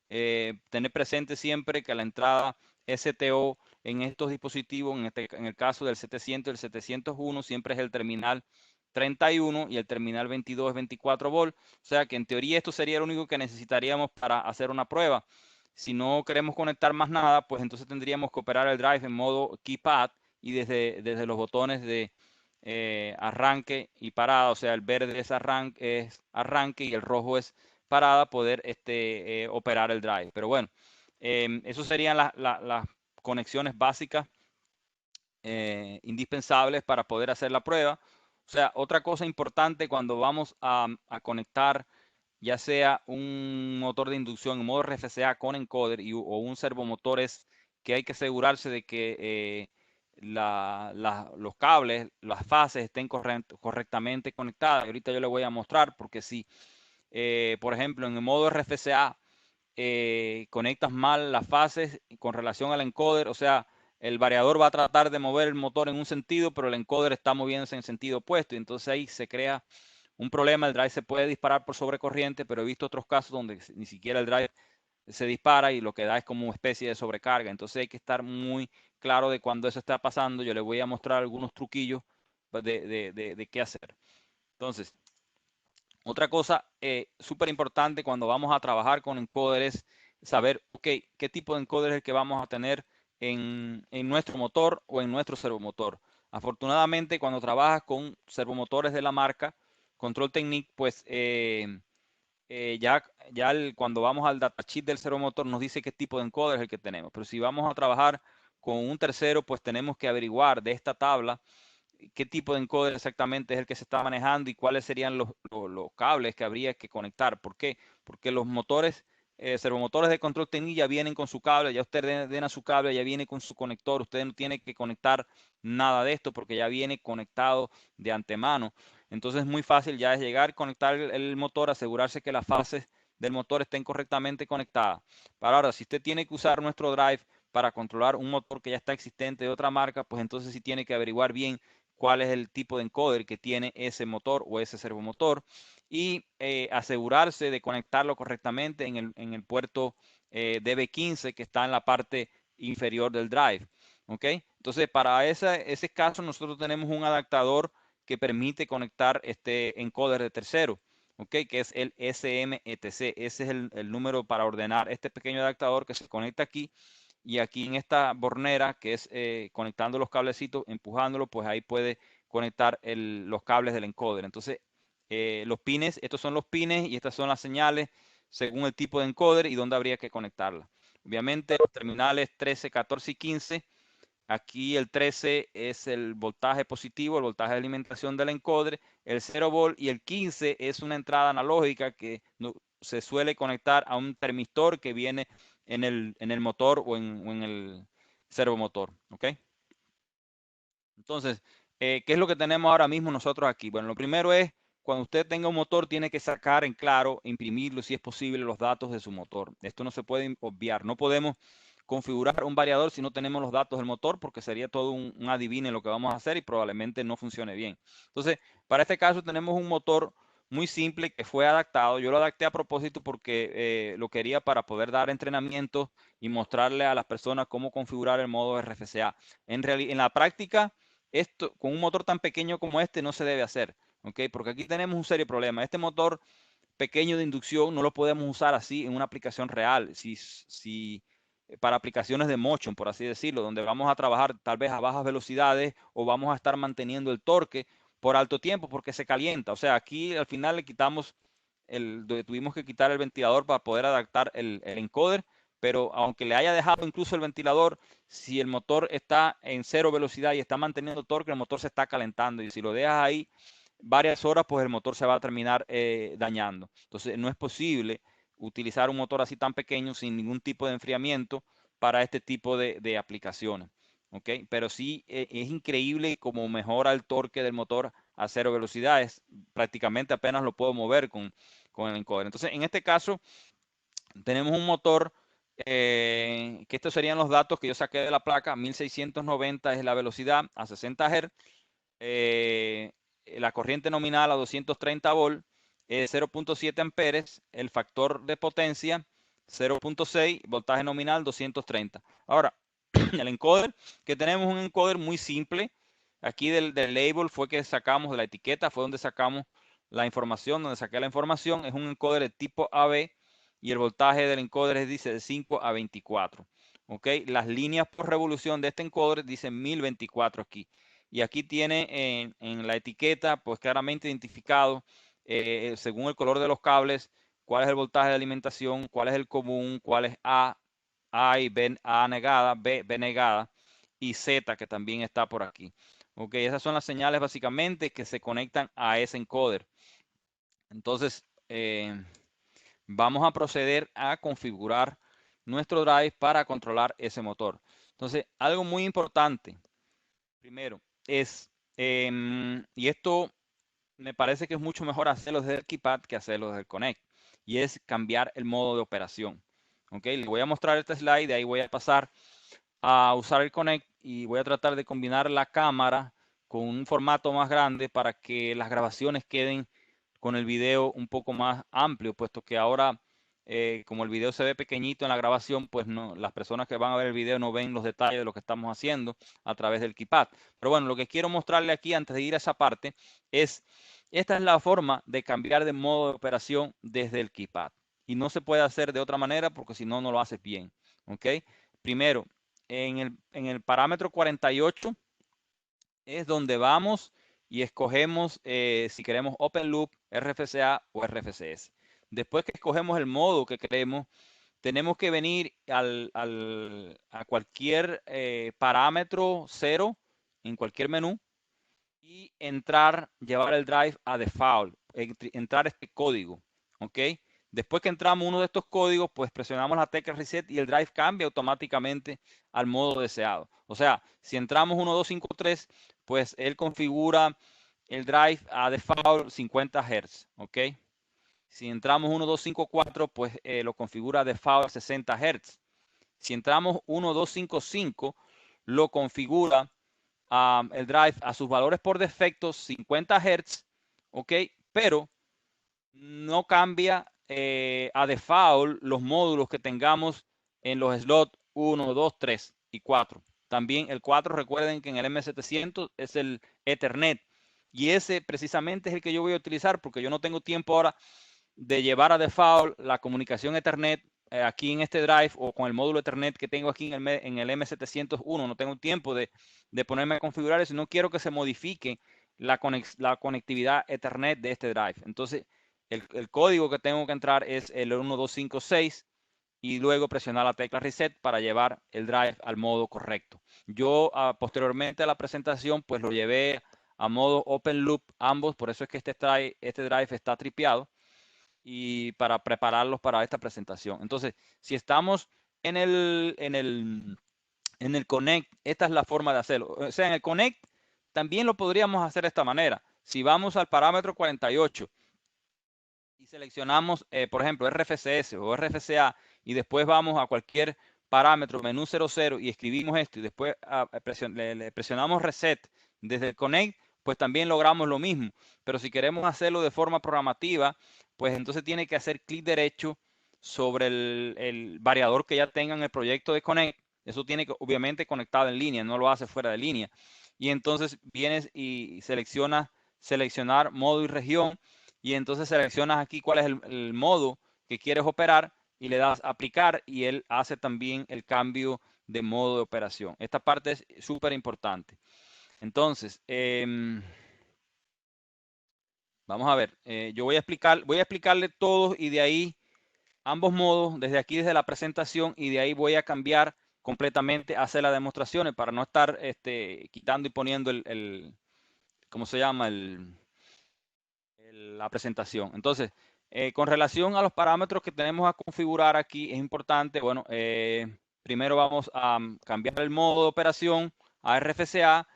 Tener presente siempre que la entrada STO en estos dispositivos, en el caso del 700 y el 701, siempre es el terminal 31 y el terminal 22 es 24 volt. O sea que en teoría esto sería lo único que necesitaríamos para hacer una prueba. Si no queremos conectar más nada, pues entonces tendríamos que operar el drive en modo keypad y desde los botones de arranque y parada, o sea, el verde es arranque y el rojo es parada, poder operar el drive. Pero bueno, eso serían las conexiones básicas indispensables para poder hacer la prueba. O sea, otra cosa importante cuando vamos a conectar ya sea un motor de inducción en modo RFCA con encoder o un servomotor, es que hay que asegurarse de que los cables, las fases estén correctamente conectadas. Y ahorita yo le voy a mostrar, porque si, por ejemplo, en el modo RFCA conectas mal las fases con relación al encoder, o sea, el variador va a tratar de mover el motor en un sentido, pero el encoder está moviéndose en sentido opuesto, y entonces ahí se crea un problema. El drive se puede disparar por sobrecorriente, pero he visto otros casos donde ni siquiera el drive se dispara y lo que da es como una especie de sobrecarga. Entonces hay que estar muy claro de cuando eso está pasando. Yo les voy a mostrar algunos truquillos de qué hacer. Entonces, otra cosa súper importante cuando vamos a trabajar con encoder es saber, okay, qué tipo de encoder es el que vamos a tener en nuestro motor o en nuestro servomotor. Afortunadamente, cuando trabajas con servomotores de la marca Control Technique, pues cuando vamos al datasheet del servomotor nos dice qué tipo de encoder es el que tenemos. Pero si vamos a trabajar con un tercero, pues tenemos que averiguar de esta tabla qué tipo de encoder exactamente es el que se está manejando y cuáles serían los cables que habría que conectar. ¿Por qué? Porque los motores, servomotores de control técnico ya vienen con su cable, ya usted den a su cable, ya viene con su conector, usted no tiene que conectar nada de esto porque ya viene conectado de antemano. Entonces es muy fácil ya es llegar, conectar el motor, asegurarse que las fases del motor estén correctamente conectadas. Para ahora, si usted tiene que usar nuestro drive para controlar un motor que ya está existente de otra marca, pues entonces sí tiene que averiguar bien cuál es el tipo de encoder que tiene ese motor o ese servomotor y asegurarse de conectarlo correctamente en el puerto DB15 que está en la parte inferior del drive. ¿Ok? Entonces, para ese caso, nosotros tenemos un adaptador que permite conectar este encoder de tercero. ¿Ok? Que es el SMETC. Ese es el número para ordenar este pequeño adaptador que se conecta aquí y aquí en esta bornera que es conectando los cablecitos, empujándolo, pues ahí puede conectar los cables del encoder. Entonces, los pines, estos son los pines y estas son las señales según el tipo de encoder y dónde habría que conectarla. Obviamente los terminales 13, 14 y 15, aquí el 13 es el voltaje positivo, el voltaje de alimentación del encoder, el 0 volt y el 15 es una entrada analógica que se suele conectar a un termistor que viene en el motor o en el servomotor. ¿Ok? Entonces, ¿qué es lo que tenemos ahora mismo nosotros aquí? Bueno, lo primero es, cuando usted tenga un motor, tiene que sacar en claro, imprimirlo si es posible, los datos de su motor. Esto no se puede obviar. No podemos configurar un variador si no tenemos los datos del motor, porque sería todo un adivine lo que vamos a hacer y probablemente no funcione bien. Entonces, para este caso tenemos un motor muy simple que fue adaptado. Yo lo adapté a propósito porque lo quería para poder dar entrenamiento y mostrarle a las personas cómo configurar el modo RFCA. En la práctica, esto con un motor tan pequeño como este no se debe hacer, ¿ok? Porque aquí tenemos un serio problema. Este motor pequeño de inducción no lo podemos usar así en una aplicación real. Si para aplicaciones de motion, por así decirlo, donde vamos a trabajar tal vez a bajas velocidades o vamos a estar manteniendo el torque por alto tiempo porque se calienta. O sea, aquí al final le quitamos tuvimos que quitar el ventilador para poder adaptar el encoder, pero aunque le haya dejado incluso el ventilador, si el motor está en cero velocidad y está manteniendo torque, el motor se está calentando y si lo dejas ahí varias horas, pues el motor se va a terminar dañando. Entonces no es posible utilizar un motor así tan pequeño sin ningún tipo de enfriamiento para este tipo de aplicaciones. ¿Ok? Pero sí es increíble cómo mejora el torque del motor a cero velocidad. Prácticamente apenas lo puedo mover con el encoder. Entonces, en este caso, tenemos un motor que estos serían los datos que yo saqué de la placa. 1690 es la velocidad a 60 Hz. La corriente nominal a 230 volt, 0.7 amperes, el factor de potencia 0.6, voltaje nominal 230. Ahora, el encoder, que tenemos un encoder muy simple. Aquí del label fue que sacamos de la etiqueta, fue donde sacamos la información, donde saqué la información. Es un encoder de tipo AB y el voltaje del encoder dice de 5 a 24. ¿Ok? Las líneas por revolución de este encoder dicen 1024 aquí. Y aquí tiene en la etiqueta, pues claramente identificado, según el color de los cables, cuál es el voltaje de alimentación, cuál es el común, cuál es A y B, A negada, B negada y Z que también está por aquí. Ok, esas son las señales básicamente que se conectan a ese encoder. Entonces, vamos a proceder a configurar nuestro drive para controlar ese motor. Entonces, algo muy importante, primero, es, y esto me parece que es mucho mejor hacerlo desde el keypad que hacerlo desde el Connect, y es cambiar el modo de operación. Ok, les voy a mostrar este slide, de ahí voy a pasar a usar el Connect y voy a tratar de combinar la cámara con un formato más grande para que las grabaciones queden con el video un poco más amplio, puesto que ahora, como el video se ve pequeñito en la grabación, pues no, las personas que van a ver el video no ven los detalles de lo que estamos haciendo a través del keypad. Pero bueno, lo que quiero mostrarle aquí antes de ir a esa parte es, esta es la forma de cambiar de modo de operación desde el keypad. Y no se puede hacer de otra manera porque si no, no lo haces bien. ¿Ok? Primero, en el parámetro 48 es donde vamos y escogemos si queremos Open Loop, RFCA o RFCS. Después que escogemos el modo que queremos, tenemos que venir a cualquier parámetro 0 en cualquier menú y entrar, llevar el drive a default, entrar este código, ¿ok? Después que entramos uno de estos códigos, pues presionamos la tecla reset y el drive cambia automáticamente al modo deseado. O sea, si entramos 1253, pues él configura el drive a default 50 Hz, ¿ok? Si entramos 1254, pues lo configura default 60 Hz. Si entramos 1255, lo configura el drive a sus valores por defecto 50 Hz, ¿ok? Pero no cambia a default los módulos que tengamos en los slots 1, 2, 3 y 4. También el 4, recuerden que en el M700 es el Ethernet. Y ese precisamente es el que yo voy a utilizar porque yo no tengo tiempo ahora de llevar a default la comunicación Ethernet aquí en este drive o con el módulo Ethernet que tengo aquí en el M701. No tengo tiempo de ponerme a configurar eso. No quiero que se modifique la conectividad Ethernet de este drive. Entonces, el código que tengo que entrar es el 1256 y luego presionar la tecla reset para llevar el drive al modo correcto. Yo posteriormente a la presentación pues lo llevé a modo open loop ambos, por eso es que este drive está tripeado y para prepararlos para esta presentación. Entonces, si estamos en el Connect, esta es la forma de hacerlo. O sea, en el Connect también lo podríamos hacer de esta manera. Si vamos al parámetro 48 y seleccionamos, por ejemplo, RFCS o RFCA y después vamos a cualquier parámetro, menú 00 y escribimos esto y después le presionamos reset desde el Connect, pues también logramos lo mismo. Pero si queremos hacerlo de forma programativa, pues entonces tiene que hacer clic derecho sobre el variador que ya tenga en el proyecto de Connect. Eso tiene que obviamente conectado en línea, no lo hace fuera de línea. Y entonces vienes y seleccionar modo y región y entonces seleccionas aquí cuál es el modo que quieres operar y le das aplicar y él hace también el cambio de modo de operación. Esta parte es súper importante. Entonces, vamos a ver, yo voy a explicarle todos y de ahí ambos modos, desde aquí, desde la presentación y de ahí voy a cambiar completamente a hacer las demostraciones para no estar quitando y poniendo ¿cómo se llama? La presentación. Entonces, con relación a los parámetros que tenemos a configurar aquí, es importante, bueno, primero vamos a cambiar el modo de operación a RFCA,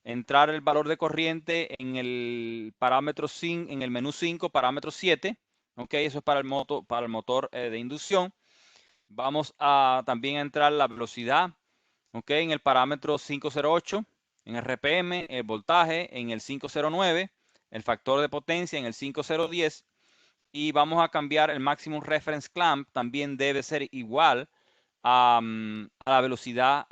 entrar el valor de corriente en el parámetro 5, en el menú 5, parámetro 7, ok, eso es para el motor de inducción. Vamos a también entrar la velocidad, ok, en el parámetro 508, en RPM, el voltaje en el 509, el factor de potencia en el 5010 y vamos a cambiar el maximum reference clamp, también debe ser igual a la velocidad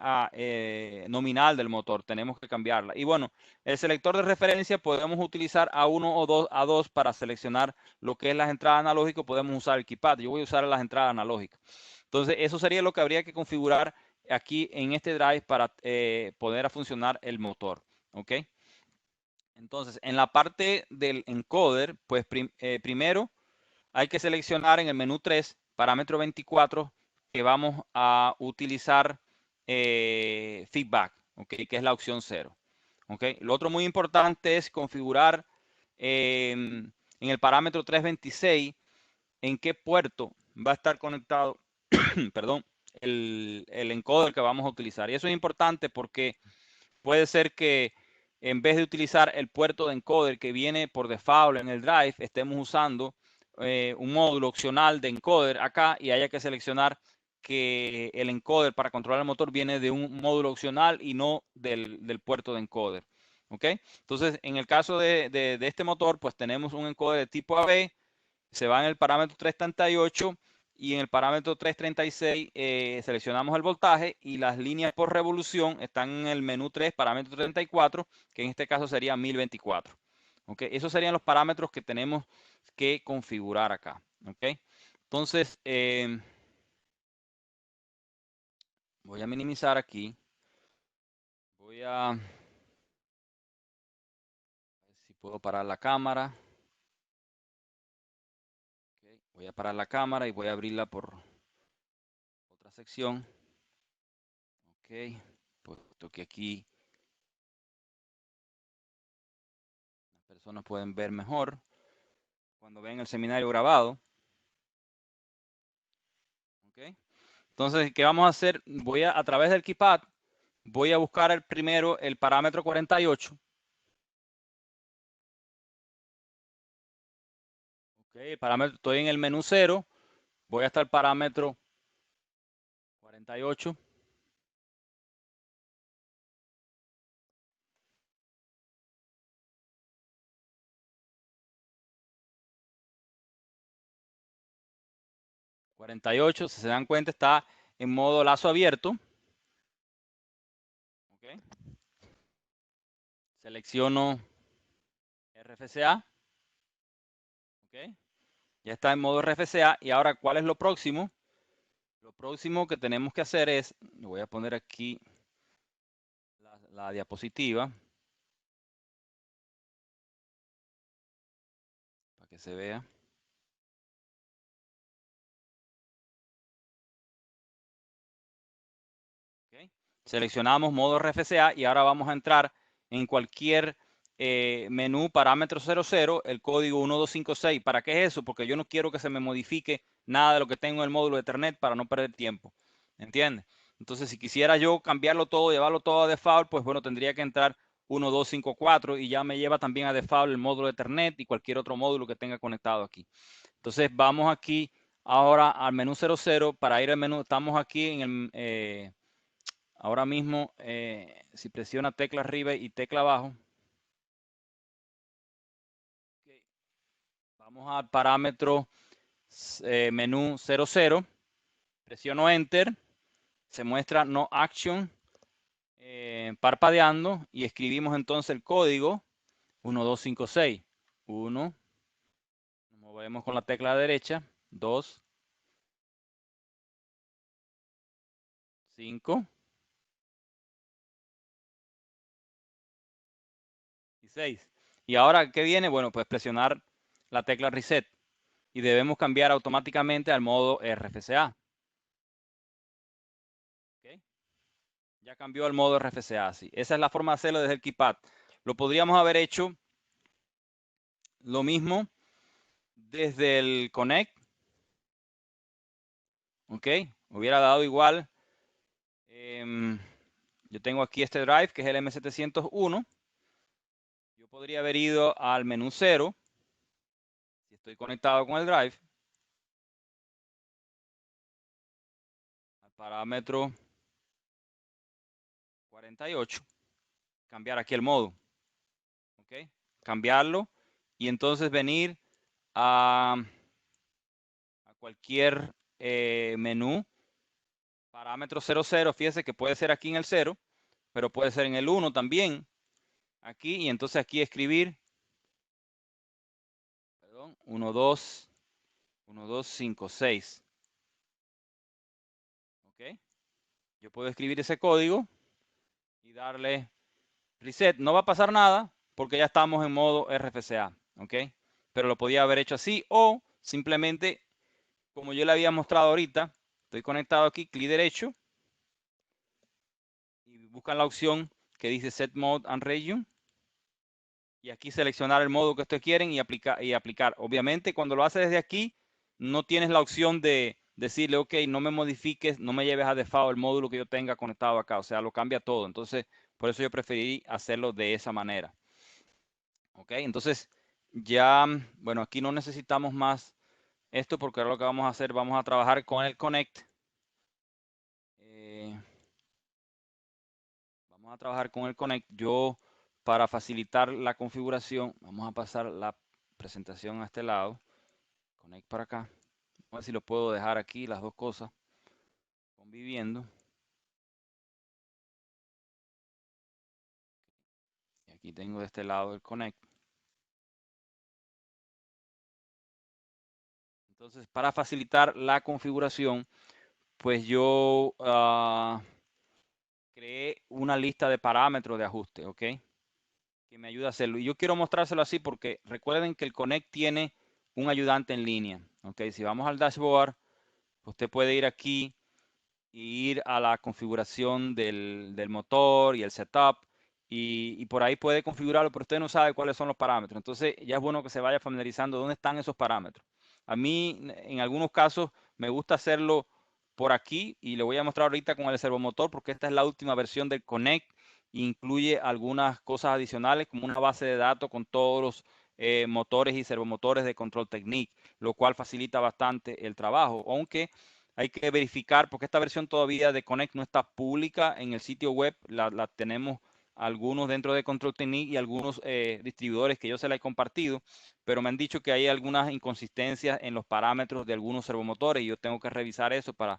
nominal del motor, tenemos que cambiarla. Y bueno, el selector de referencia podemos utilizar A1 o A2 para seleccionar lo que es las entradas analógicas, podemos usar el keypad, yo voy a usar las entradas analógicas. Entonces, eso sería lo que habría que configurar aquí en este drive para poder funcionar el motor, ¿ok? Entonces, en la parte del encoder, pues primero hay que seleccionar en el menú 3, parámetro 24, que vamos a utilizar feedback, ¿ok? Que es la opción 0. ¿Ok? Lo otro muy importante es configurar en el parámetro 326 en qué puerto va a estar conectado, perdón, el encoder que vamos a utilizar. Y eso es importante porque puede ser que en vez de utilizar el puerto de encoder que viene por default en el drive, estemos usando un módulo opcional de encoder acá y haya que seleccionar que el encoder para controlar el motor viene de un módulo opcional y no del puerto de encoder. ¿Ok? Entonces, en el caso de este motor, pues tenemos un encoder de tipo AB, se va en el parámetro 338 y en el parámetro 336 seleccionamos el voltaje y las líneas por revolución están en el menú 3, parámetro 34, que en este caso sería 1024. ¿Okay? Esos serían los parámetros que tenemos que configurar acá. ¿Okay? Entonces, voy a minimizar aquí. Voy a ver si puedo parar la cámara. Okay. Voy a parar la cámara y voy a abrirla por sección. Ok, puesto que aquí las personas pueden ver mejor cuando ven el seminario grabado. Ok, entonces, ¿qué vamos a hacer? Voy a través del keypad, voy a buscar primero el parámetro 48. Ok, el parámetro, estoy en el menú 0, voy hasta el parámetro 48. Si se dan cuenta, está en modo lazo abierto. Okay. Selecciono RFCA. Okay. Ya está en modo RFCA. Y ahora, ¿cuál es lo próximo? Lo próximo que tenemos que hacer es, voy a poner aquí la diapositiva para que se vea. Okay. Seleccionamos modo RFCA y ahora vamos a entrar en cualquier menú parámetro 00, el código 1256. ¿Para qué es eso? Porque yo no quiero que se me modifique nada de lo que tengo en el módulo de Ethernet para no perder tiempo. ¿Entiendes? Entonces, si quisiera yo cambiarlo todo, llevarlo todo a default, pues bueno, tendría que entrar 1254 y ya me lleva también a default el módulo de Ethernet y cualquier otro módulo que tenga conectado aquí. Entonces, vamos aquí ahora al menú 00. Para ir al menú, estamos aquí en el... ahora mismo, si presiona tecla arriba y tecla abajo, okay, vamos al parámetro menú 00, presiono Enter, se muestra No Action parpadeando y escribimos entonces el código 1256. 1, nos movemos con la tecla derecha, 2, 5 y 6. Y ahora, ¿qué viene? Bueno, pues presionar la tecla Reset y debemos cambiar automáticamente al modo RFCA. ¿Okay? Ya cambió al modo RFCA. Sí. Esa es la forma de hacerlo desde el keypad. Lo podríamos haber hecho lo mismo desde el Connect. Ok, hubiera dado igual. Yo tengo aquí este drive que es el M701. Yo podría haber ido al menú 0 si estoy conectado con el drive, al parámetro 48, cambiar aquí el modo. Ok, cambiarlo y entonces venir a cualquier menú parámetro 00. Fíjese que puede ser aquí en el 0, pero puede ser en el 1 también. Aquí y entonces aquí escribir 1256. Ok, yo puedo escribir ese código y darle reset. No va a pasar nada porque ya estamos en modo RFCA. Ok, pero lo podía haber hecho así o simplemente como yo le había mostrado ahorita. Estoy conectado aquí, clic derecho y buscan la opción que dice Set Mode and Region. Y aquí seleccionar el modo que ustedes quieren y aplicar. Obviamente, cuando lo haces desde aquí, no tienes la opción de decirle, ok, no me modifiques, no me lleves a default el módulo que yo tenga conectado acá. O sea, lo cambia todo. Entonces, por eso yo preferí hacerlo de esa manera. Ok, entonces ya, bueno, aquí no necesitamos más esto porque ahora lo que vamos a hacer, vamos a trabajar con el Connect. Vamos a trabajar con el Connect. Yo, para facilitar la configuración, vamos a pasar la presentación a este lado. Connect para acá. Vamos a ver si lo puedo dejar aquí, las dos cosas conviviendo. Y aquí tengo de este lado el Connect. Entonces, para facilitar la configuración, pues yo creé una lista de parámetros de ajuste, ¿ok? Que me ayuda a hacerlo. Y yo quiero mostrárselo así porque recuerden que el Connect tiene un ayudante en línea, ¿ok? Si vamos al dashboard, usted puede ir aquí y ir a la configuración del motor y el setup. Y por ahí puede configurarlo, pero usted no sabe cuáles son los parámetros. Entonces ya es bueno que se vaya familiarizando dónde están esos parámetros. A mí, en algunos casos, me gusta hacerlo por aquí y le voy a mostrar ahorita con el servomotor porque esta es la última versión del Connect. Incluye algunas cosas adicionales como una base de datos con todos los motores y servomotores de Control Technique, lo cual facilita bastante el trabajo, aunque hay que verificar porque esta versión todavía de Connect no está pública en el sitio web, la tenemos algunos dentro de Control Technique y algunos distribuidores que yo se la he compartido, pero me han dicho que hay algunas inconsistencias en los parámetros de algunos servomotores y yo tengo que revisar eso para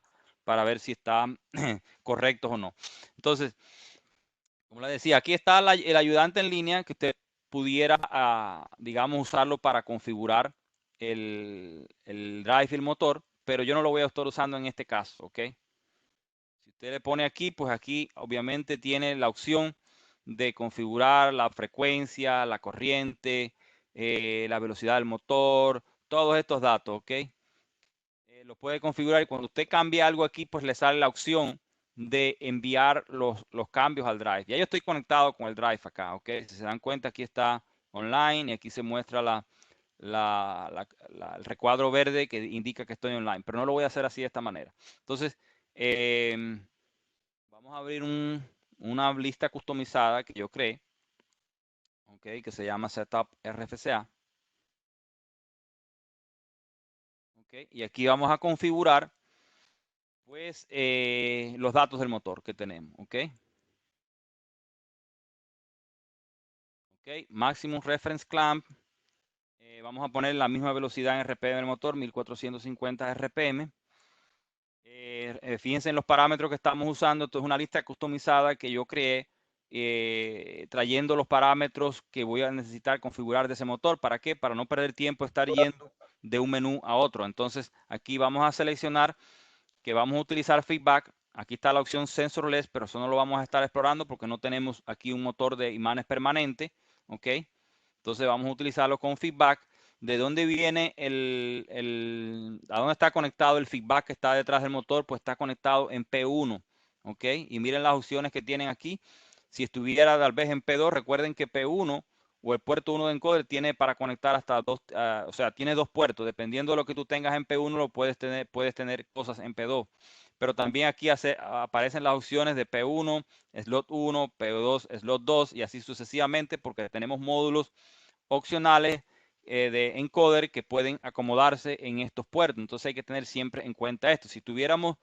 ver si están correctos o no. Entonces, como le decía, aquí está el ayudante en línea que usted pudiera, digamos, usarlo para configurar el drive y el motor, pero yo no lo voy a estar usando en este caso, ¿ok? Si usted le pone aquí, pues aquí obviamente tiene la opción de configurar la frecuencia, la corriente, la velocidad del motor, todos estos datos, ¿ok? Lo puede configurar y cuando usted cambie algo aquí, pues le sale la opción de enviar los cambios al drive. Ya yo estoy conectado con el drive acá, ¿ok? Si se dan cuenta, aquí está online y aquí se muestra el recuadro verde que indica que estoy online, pero no lo voy a hacer así de esta manera. Entonces, vamos a abrir una lista customizada que yo creé, ¿ok? Que se llama Setup RFCA. ¿Ok? Y aquí vamos a configurar pues los datos del motor que tenemos, ¿ok? ¿Ok? Maximum Reference Clamp. Vamos a poner la misma velocidad en RPM del motor, 1450 RPM. Fíjense en los parámetros que estamos usando. Esto es una lista customizada que yo creé trayendo los parámetros que voy a necesitar configurar de ese motor. ¿Para qué? Para no perder tiempo estar yendo de un menú a otro. Entonces aquí vamos a seleccionar que vamos a utilizar feedback. Aquí está la opción sensorless, pero eso no lo vamos a estar explorando porque no tenemos aquí un motor de imanes permanente, ¿ok? Entonces vamos a utilizarlo con feedback. ¿De dónde viene a dónde está conectado el feedback que está detrás del motor? Pues está conectado en P1, ¿ok? Y miren las opciones que tienen aquí. Si estuviera tal vez en P2, recuerden que P1 o el puerto 1 de encoder tiene para conectar hasta dos, o sea, tiene dos puertos. Dependiendo de lo que tú tengas en P1, lo puedes tener cosas en P2. Pero también aquí aparecen las opciones de P1, slot 1, P2, slot 2 y así sucesivamente porque tenemos módulos opcionales de encoder que pueden acomodarse en estos puertos. Entonces hay que tener siempre en cuenta esto. Si estuviéramos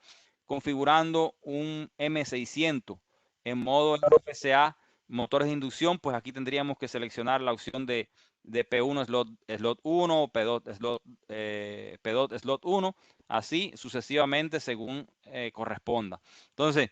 configurando un M600 en modo RFCA, motores de inducción, pues aquí tendríamos que seleccionar la opción de P1 slot 1, P2 slot 1, así sucesivamente según corresponda. Entonces,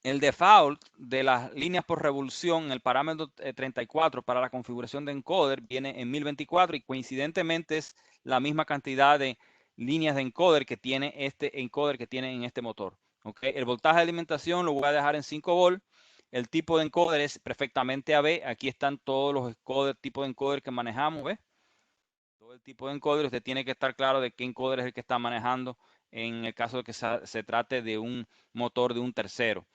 el default de las líneas por revolución, el parámetro 34 para la configuración de encoder viene en 1024 y coincidentemente es la misma cantidad de líneas de encoder que tiene este encoder que tiene en este motor. ¿Okay? El voltaje de alimentación lo voy a dejar en 5 volt. El tipo de encoder es perfectamente AB. Aquí están todos los tipos de encoder que manejamos. ¿Ves? Todo el tipo de encoder. Usted tiene que estar claro de qué encoder es el que está manejando en el caso de que se trate de un motor de un tercero.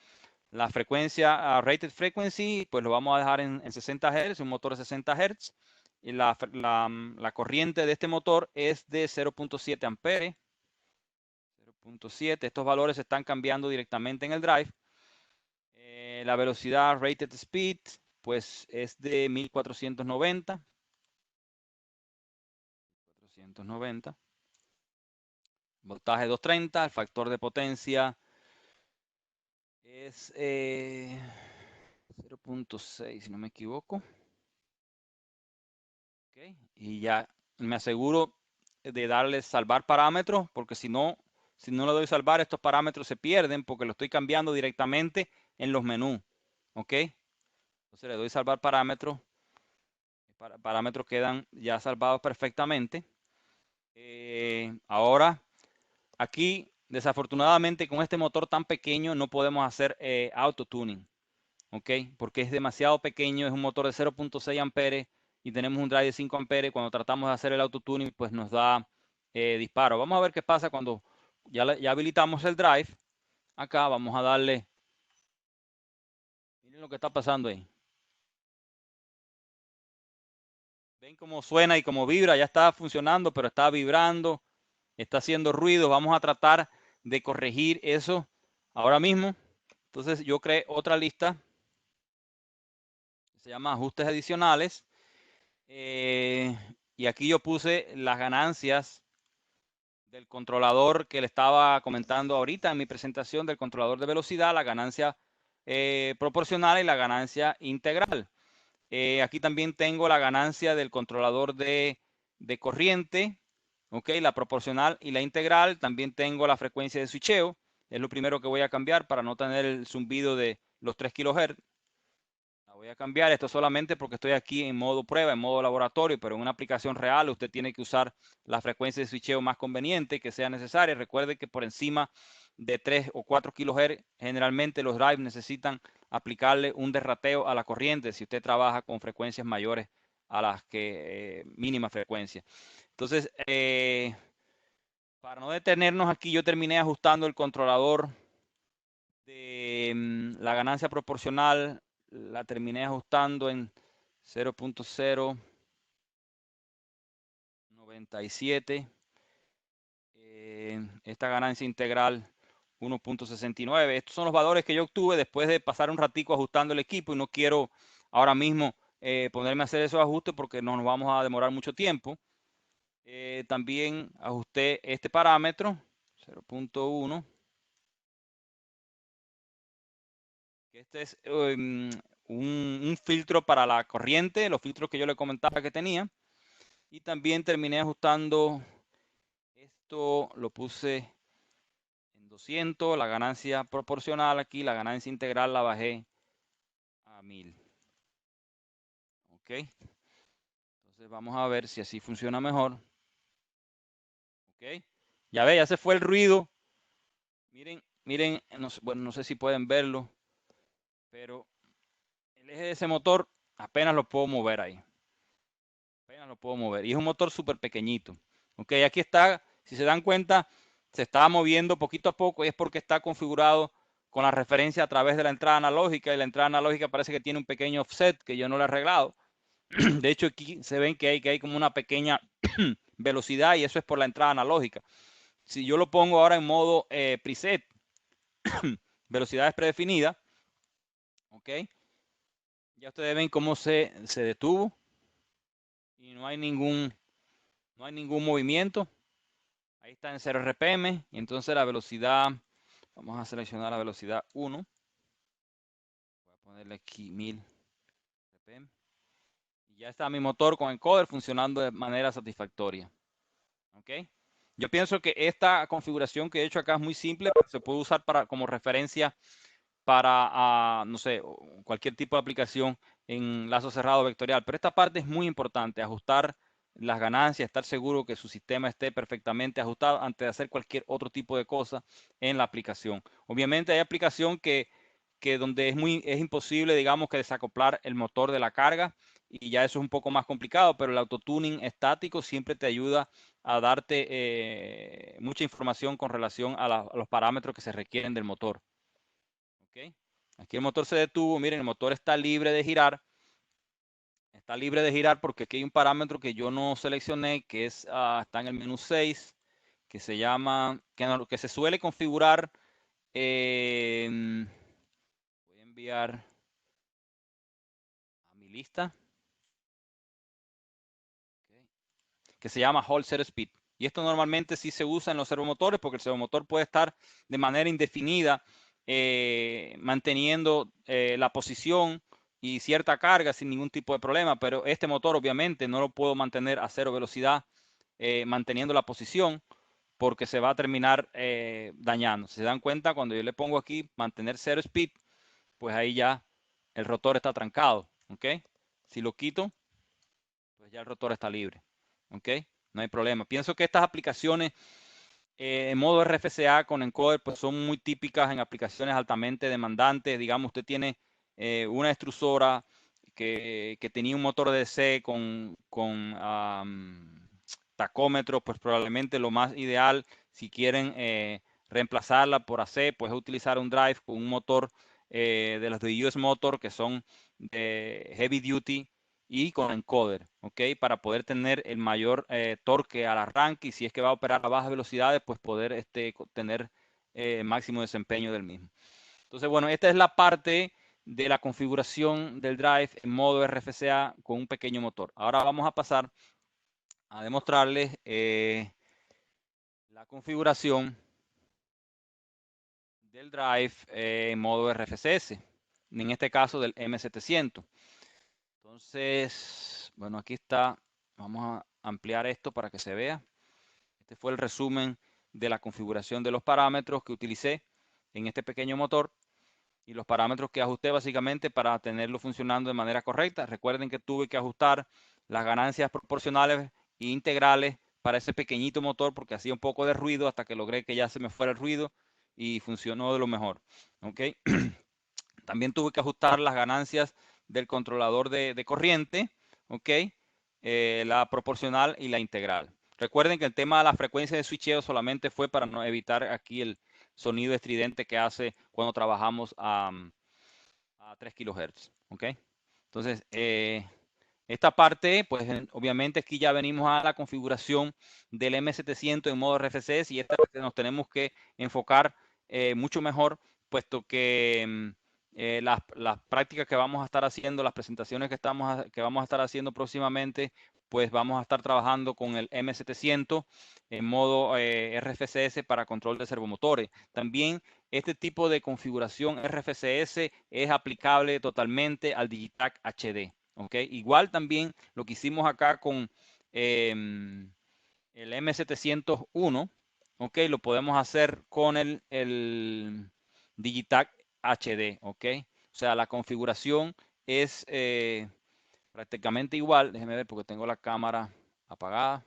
La frecuencia, rated frequency, pues lo vamos a dejar en 60 Hz, un motor de 60 Hz. Y la corriente de este motor es de 0.7 amperes. 0.7, estos valores se están cambiando directamente en el drive. La velocidad rated speed, pues es de 1490. 490. Voltaje 230, el factor de potencia es 0.6, si no me equivoco. Okay. Y ya me aseguro de darle salvar parámetros, porque si no le doy salvar, estos parámetros se pierden porque lo estoy cambiando directamente en los menús. ¿Ok? Entonces le doy salvar parámetros. Parámetros quedan ya salvados perfectamente. Ahora, aquí, desafortunadamente, con este motor tan pequeño no podemos hacer auto-tuning. ¿Ok? Porque es demasiado pequeño, es un motor de 0.6 amperes y tenemos un drive de 5 amperes. Cuando tratamos de hacer el autotuning, pues nos da disparo. Vamos a ver qué pasa cuando ya habilitamos el drive. acá vamos a darle, miren lo que está pasando ahí. Ven cómo suena y cómo vibra, ya está funcionando, pero está vibrando, está haciendo ruido. Vamos a tratar de corregir eso ahora mismo. Entonces yo creé otra lista, se llama ajustes adicionales. Y aquí yo puse las ganancias del controlador que le estaba comentando ahorita en mi presentación del controlador de velocidad, la ganancia proporcional y la ganancia integral. Aquí también tengo la ganancia del controlador de corriente, ok, la proporcional y la integral. También tengo la frecuencia de switcheo, es lo primero que voy a cambiar para no tener el zumbido de los 3 kHz. La voy a cambiar, esto solamente porque estoy aquí en modo prueba, en modo laboratorio, pero en una aplicación real usted tiene que usar la frecuencia de switcheo más conveniente que sea necesaria. Recuerde que por encima de 3 o 4 kHz, generalmente los drives necesitan aplicarle un derrateo a la corriente si usted trabaja con frecuencias mayores a las que mínima frecuencia. Entonces, para no detenernos aquí, yo terminé ajustando el controlador de la ganancia proporcional, la terminé ajustando en 0.097. Esta ganancia integral 1.69. Estos son los valores que yo obtuve después de pasar un ratico ajustando el equipo y no quiero ahora mismo ponerme a hacer esos ajustes porque no nos vamos a demorar mucho tiempo. También ajusté este parámetro 0.1. Este es un filtro para la corriente, los filtros que yo le comentaba que tenía. Y también terminé ajustando esto, lo puse en 200, la ganancia proporcional aquí, la ganancia integral la bajé a 1000. Ok, entonces vamos a ver si así funciona mejor. Ok, ya ve, ya se fue el ruido. Miren, miren, bueno, no sé si pueden verlo, pero el eje de ese motor apenas lo puedo mover ahí. Apenas lo puedo mover. Y es un motor súper pequeñito. Ok, aquí está, si se dan cuenta, se está moviendo poquito a poco y es porque está configurado con la referencia a través de la entrada analógica y la entrada analógica parece que tiene un pequeño offset que yo no le he arreglado. De hecho, aquí se ven que hay como una pequeña velocidad y eso es por la entrada analógica. Si yo lo pongo ahora en modo preset, velocidades predefinidas, ok, ya ustedes ven cómo se detuvo y no hay ningún movimiento. Ahí está en 0 RPM y entonces la velocidad, vamos a seleccionar la velocidad 1. Voy a ponerle aquí 1000 RPM. Y ya está mi motor con encoder funcionando de manera satisfactoria. ¿Ok? Yo pienso que esta configuración que he hecho acá es muy simple, se puede usar como referencia para, no sé, cualquier tipo de aplicación en lazo cerrado vectorial. Pero esta parte es muy importante, ajustar las ganancias, estar seguro que su sistema esté perfectamente ajustado antes de hacer cualquier otro tipo de cosa en la aplicación. Obviamente hay aplicación que donde es imposible, digamos, que desacoplar el motor de la carga y ya eso es un poco más complicado, pero el autotuning estático siempre te ayuda a darte mucha información con relación a los parámetros que se requieren del motor. ¿Okay? Aquí el motor se detuvo, miren, el motor está libre de girar. Está libre de girar porque aquí hay un parámetro que yo no seleccioné, que está en el menú 6, que se llama, que se suele configurar. Voy a enviar a mi lista, okay, que se llama Hold Set Speed. Y esto normalmente sí se usa en los servomotores porque el servomotor puede estar de manera indefinida manteniendo la posición y cierta carga sin ningún tipo de problema, pero este motor obviamente no lo puedo mantener a 0 velocidad manteniendo la posición porque se va a terminar dañando. Si se dan cuenta, cuando yo le pongo aquí mantener 0 speed, pues ahí ya el rotor está trancado, ¿ok? Si lo quito, pues ya el rotor está libre, ¿ok? No hay problema. Pienso que estas aplicaciones en modo RFCA con encoder pues son muy típicas en aplicaciones altamente demandantes. Digamos, usted tiene una extrusora que tenía un motor DC con tacómetro, pues probablemente lo más ideal si quieren reemplazarla por AC, puedes utilizar un drive con un motor de los de US Motor, que son de heavy duty y con encoder, ¿ok? Para poder tener el mayor torque al arranque, y si es que va a operar a bajas velocidades, pues poder tener máximo desempeño del mismo. Entonces, bueno, esta es la parte de la configuración del drive en modo RFCA con un pequeño motor. Ahora vamos a pasar a demostrarles la configuración del drive en modo RFCS, en este caso del M700. Entonces, bueno, aquí está. Vamos a ampliar esto para que se vea. Este fue el resumen de la configuración de los parámetros que utilicé en este pequeño motor y los parámetros que ajusté básicamente para tenerlo funcionando de manera correcta. Recuerden que tuve que ajustar las ganancias proporcionales e integrales para ese pequeñito motor porque hacía un poco de ruido hasta que logré que ya se me fuera el ruido y funcionó de lo mejor. ¿Ok? También tuve que ajustar las ganancias del controlador de corriente, ¿ok? La proporcional y la integral. Recuerden que el tema de la frecuencia de switcheo solamente fue para no evitar aquí el sonido estridente que hace cuando trabajamos a 3 kHz, ¿ok? Entonces, esta parte, pues obviamente aquí ya venimos a la configuración del M700 en modo RFCS y esta nos tenemos que enfocar mucho mejor, puesto que las prácticas que vamos a estar haciendo, las presentaciones que vamos a estar haciendo próximamente, pues vamos a estar trabajando con el M700 en modo RFCS para control de servomotores. También este tipo de configuración RFCS es aplicable totalmente al Digitac HD. ¿Okay? Igual también lo que hicimos acá con el M701, ¿ok? Lo podemos hacer con el Digitac HD, ¿ok? O sea, la configuración es prácticamente igual. Déjenme ver porque tengo la cámara apagada.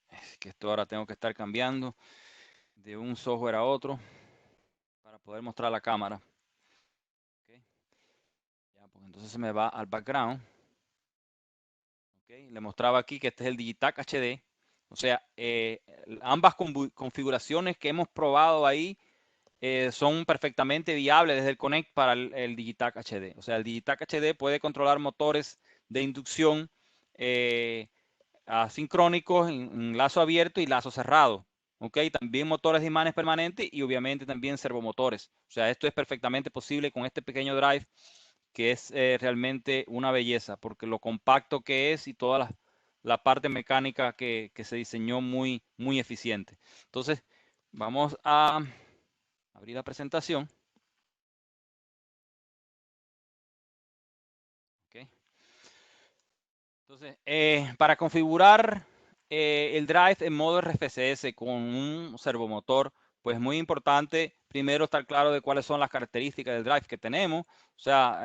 Es que esto ahora tengo que estar cambiando de un software a otro para poder mostrar la cámara. ¿Okay? Ya, pues entonces se me va al background. ¿Okay? Le mostraba aquí que este es el Digitac HD. O sea, ambas configuraciones que hemos probado ahí son perfectamente viables desde el Connect para el Digitac HD. O sea, el Digitac HD puede controlar motores de inducción asincrónicos en lazo abierto y lazo cerrado. ¿Ok? También motores de imanes permanentes y obviamente también servomotores. O sea, esto es perfectamente posible con este pequeño drive que es realmente una belleza porque lo compacto que es y toda la parte mecánica que se diseñó muy, muy eficiente. Entonces, vamos a abrir la presentación. Okay. Entonces, para configurar el drive en modo RFCS con un servomotor, pues muy importante primero estar claro de cuáles son las características del drive que tenemos, o sea,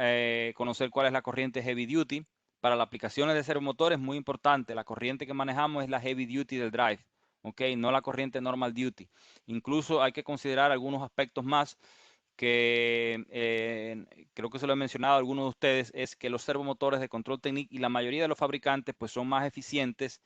conocer cuál es la corriente heavy duty. Para las aplicaciones de servomotor es muy importante, la corriente que manejamos es la heavy duty del drive, ¿ok? No la corriente normal duty. Incluso hay que considerar algunos aspectos más que creo que se lo he mencionado a algunos de ustedes, es que los servomotores de Control Technique y la mayoría de los fabricantes pues son más eficientes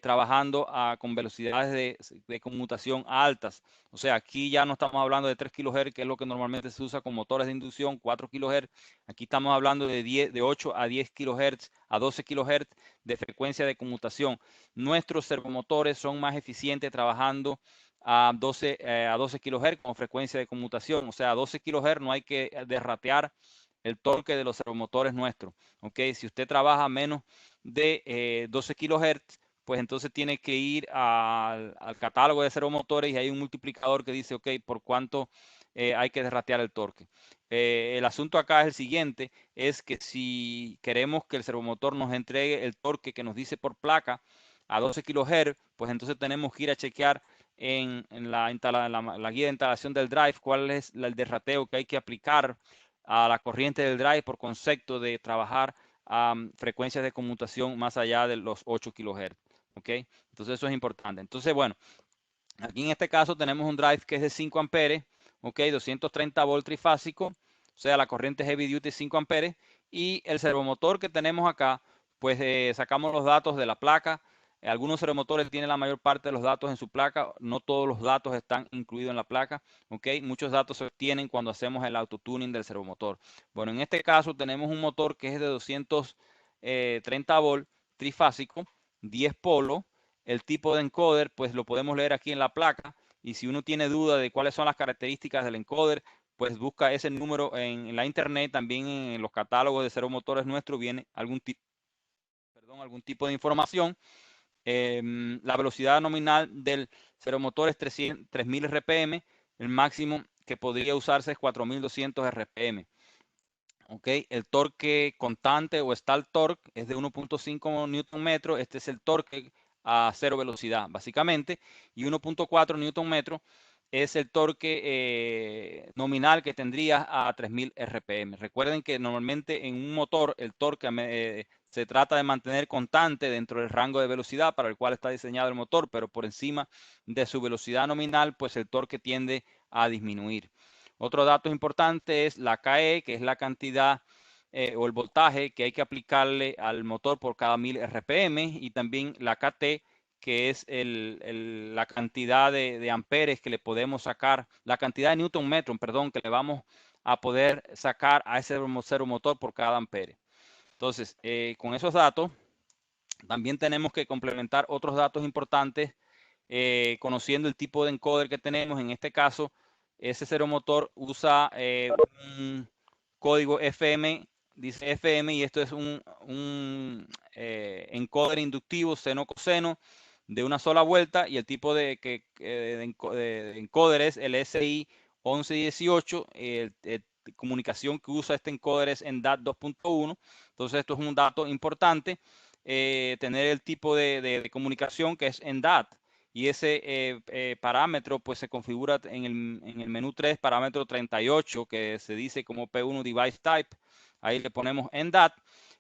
trabajando con velocidades de conmutación altas. O sea, aquí ya no estamos hablando de 3 kHz, que es lo que normalmente se usa con motores de inducción, 4 kHz. Aquí estamos hablando de 8 a 10 kHz, a 12 kHz de frecuencia de conmutación. Nuestros servomotores son más eficientes trabajando a 12 kHz con frecuencia de conmutación. O sea, a 12 kHz no hay que derratear el torque de los servomotores nuestros. ¿Okay? Si usted trabaja menos de 12 kHz, pues entonces tiene que ir al catálogo de servomotores y hay un multiplicador que dice, ok, por cuánto hay que derratear el torque. El asunto acá es el siguiente, es que si queremos que el servomotor nos entregue el torque que nos dice por placa a 12 kHz, pues entonces tenemos que ir a chequear en la guía de instalación del drive cuál es el derrateo que hay que aplicar a la corriente del drive por concepto de trabajar a frecuencias de conmutación más allá de los 8 kHz. ¿Ok? Entonces eso es importante. Entonces, bueno, aquí en este caso tenemos un drive que es de 5 amperes, ¿ok? 230 volt trifásico, o sea, la corriente heavy duty 5 amperes, y el servomotor que tenemos acá, pues sacamos los datos de la placa Algunos servomotores tienen la mayor parte de los datos en su placa, no todos los datos están incluidos en la placa, ¿ok? Muchos datos se obtienen cuando hacemos el autotuning del servomotor. Bueno, en este caso tenemos un motor que es de 230 volt, trifásico, 10 polos. El tipo de encoder, pues lo podemos leer aquí en la placa, y si uno tiene duda de cuáles son las características del encoder, pues busca ese número en la internet. También en los catálogos de servomotores nuestros viene algún tipo de información. La velocidad nominal del servomotor es 3000 RPM, el máximo que podría usarse es 4200 RPM. Okay. El torque constante o stall torque es de 1.5 Nm. Este es el torque a cero velocidad, básicamente, y 1.4 Nm es el torque nominal que tendría a 3000 RPM. Recuerden que normalmente en un motor el torque se trata de mantener constante dentro del rango de velocidad para el cual está diseñado el motor, pero por encima de su velocidad nominal, pues el torque tiende a disminuir. Otro dato importante es la KE, que es la cantidad o el voltaje que hay que aplicarle al motor por cada 1000 RPM, y también la KT, que es la cantidad de amperes que le podemos sacar, la cantidad de newton metro, perdón, que le vamos a poder sacar a ese servomotor por cada ampere. Entonces, con esos datos, también tenemos que complementar otros datos importantes, conociendo el tipo de encoder que tenemos. En este caso, ese servomotor usa un código FM, dice FM, y esto es un encoder inductivo seno-coseno de una sola vuelta, y el tipo de encoder es el SI 1118. Comunicación que usa este encoder es en DAT 2.1. Entonces, esto es un dato importante. Tener el tipo de comunicación que es en DAT, y ese parámetro pues se configura en el menú 3, parámetro 38, que se dice como P1 Device Type. Ahí le ponemos en DAT.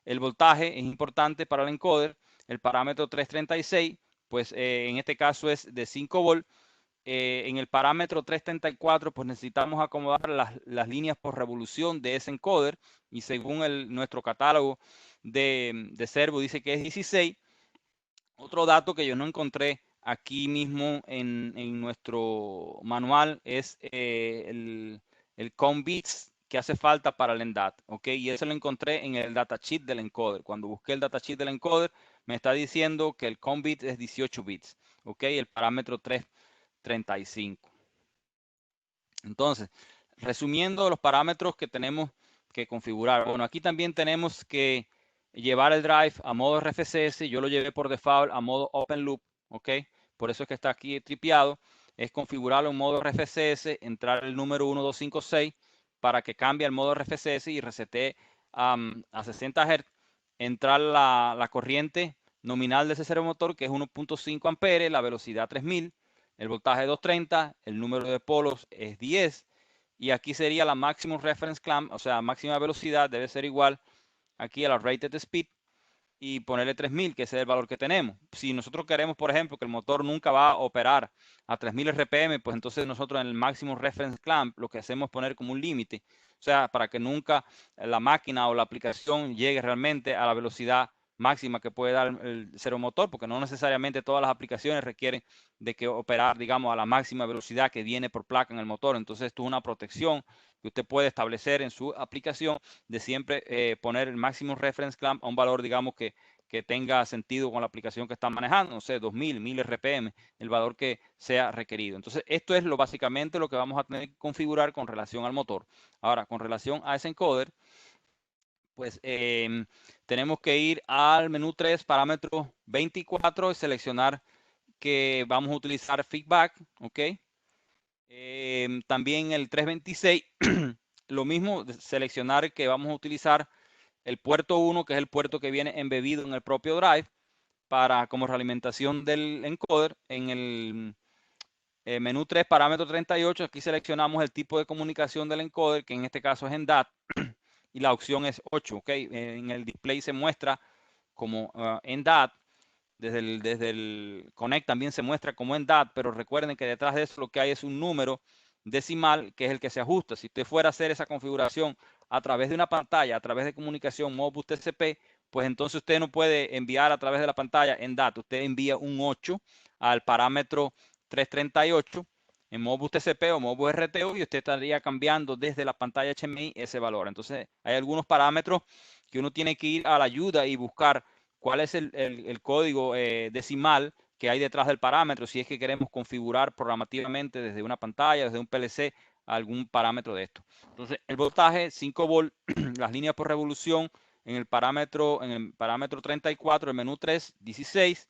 El voltaje es importante para el encoder. El parámetro 336, pues en este caso es de 5 volt. En el parámetro 334, pues necesitamos acomodar las líneas por revolución de ese encoder, y según nuestro catálogo de servo dice que es 16. Otro dato que yo no encontré aquí mismo en nuestro manual es el count bits que hace falta para el ENDAT, ¿ok? Y eso lo encontré en el datasheet del encoder. Cuando busqué el datasheet del encoder, me está diciendo que el count bit es 18 bits, ¿ok? El parámetro 335. Entonces, resumiendo los parámetros que tenemos que configurar. Bueno, aquí también tenemos que llevar el drive a modo RFCS. Yo lo llevé por default a modo Open Loop, ¿ok? Por eso es que está aquí tripeado. Es configurarlo en modo RFCS, entrar el número 1256 para que cambie al modo RFCS y resete a 60 Hz. Entrar la corriente nominal de ese servomotor, que es 1.5 amperes, la velocidad 3000, el voltaje 230, el número de polos es 10, y aquí sería la maximum reference clamp, o sea, máxima velocidad debe ser igual aquí a la rated speed, y ponerle 3000, que ese es el valor que tenemos. Si nosotros queremos, por ejemplo, que el motor nunca va a operar a 3000 RPM, pues entonces nosotros en el máximo reference clamp lo que hacemos es poner como un límite, o sea, para que nunca la máquina o la aplicación llegue realmente a la velocidad máxima que puede dar el servomotor, porque no necesariamente todas las aplicaciones requieren de que operar, digamos, a la máxima velocidad que viene por placa en el motor. Entonces, esto es una protección que usted puede establecer en su aplicación, de siempre poner el máximo reference clamp a un valor, digamos, que tenga sentido con la aplicación que están manejando, no sé, 2000, 1000 RPM, el valor que sea requerido. Entonces, esto es básicamente lo que vamos a tener que configurar con relación al motor. Ahora, con relación a ese encoder, pues tenemos que ir al menú 3, parámetro 24, y seleccionar que vamos a utilizar feedback, ¿ok? También el 326, lo mismo, seleccionar que vamos a utilizar el puerto 1, que es el puerto que viene embebido en el propio drive, para como realimentación del encoder. En el menú 3, parámetro 38, aquí seleccionamos el tipo de comunicación del encoder, que en este caso es en DAT, y la opción es 8, ¿ok? En el display se muestra como en DAT. Desde el Connect también se muestra como en DAT, pero recuerden que detrás de eso lo que hay es un número decimal, que es el que se ajusta. Si usted fuera a hacer esa configuración a través de una pantalla, a través de comunicación Modbus TCP, pues entonces usted no puede enviar a través de la pantalla en datos. Usted envía un 8 al parámetro 338 en Modbus TCP o Modbus RTO y usted estaría cambiando desde la pantalla HMI ese valor. Entonces hay algunos parámetros que uno tiene que ir a la ayuda y buscar cuál es el código decimal que hay detrás del parámetro, si es que queremos configurar programativamente desde una pantalla, desde un PLC, algún parámetro de esto. Entonces, el voltaje 5 volt, las líneas por revolución en el parámetro 34, el menú 3, 16,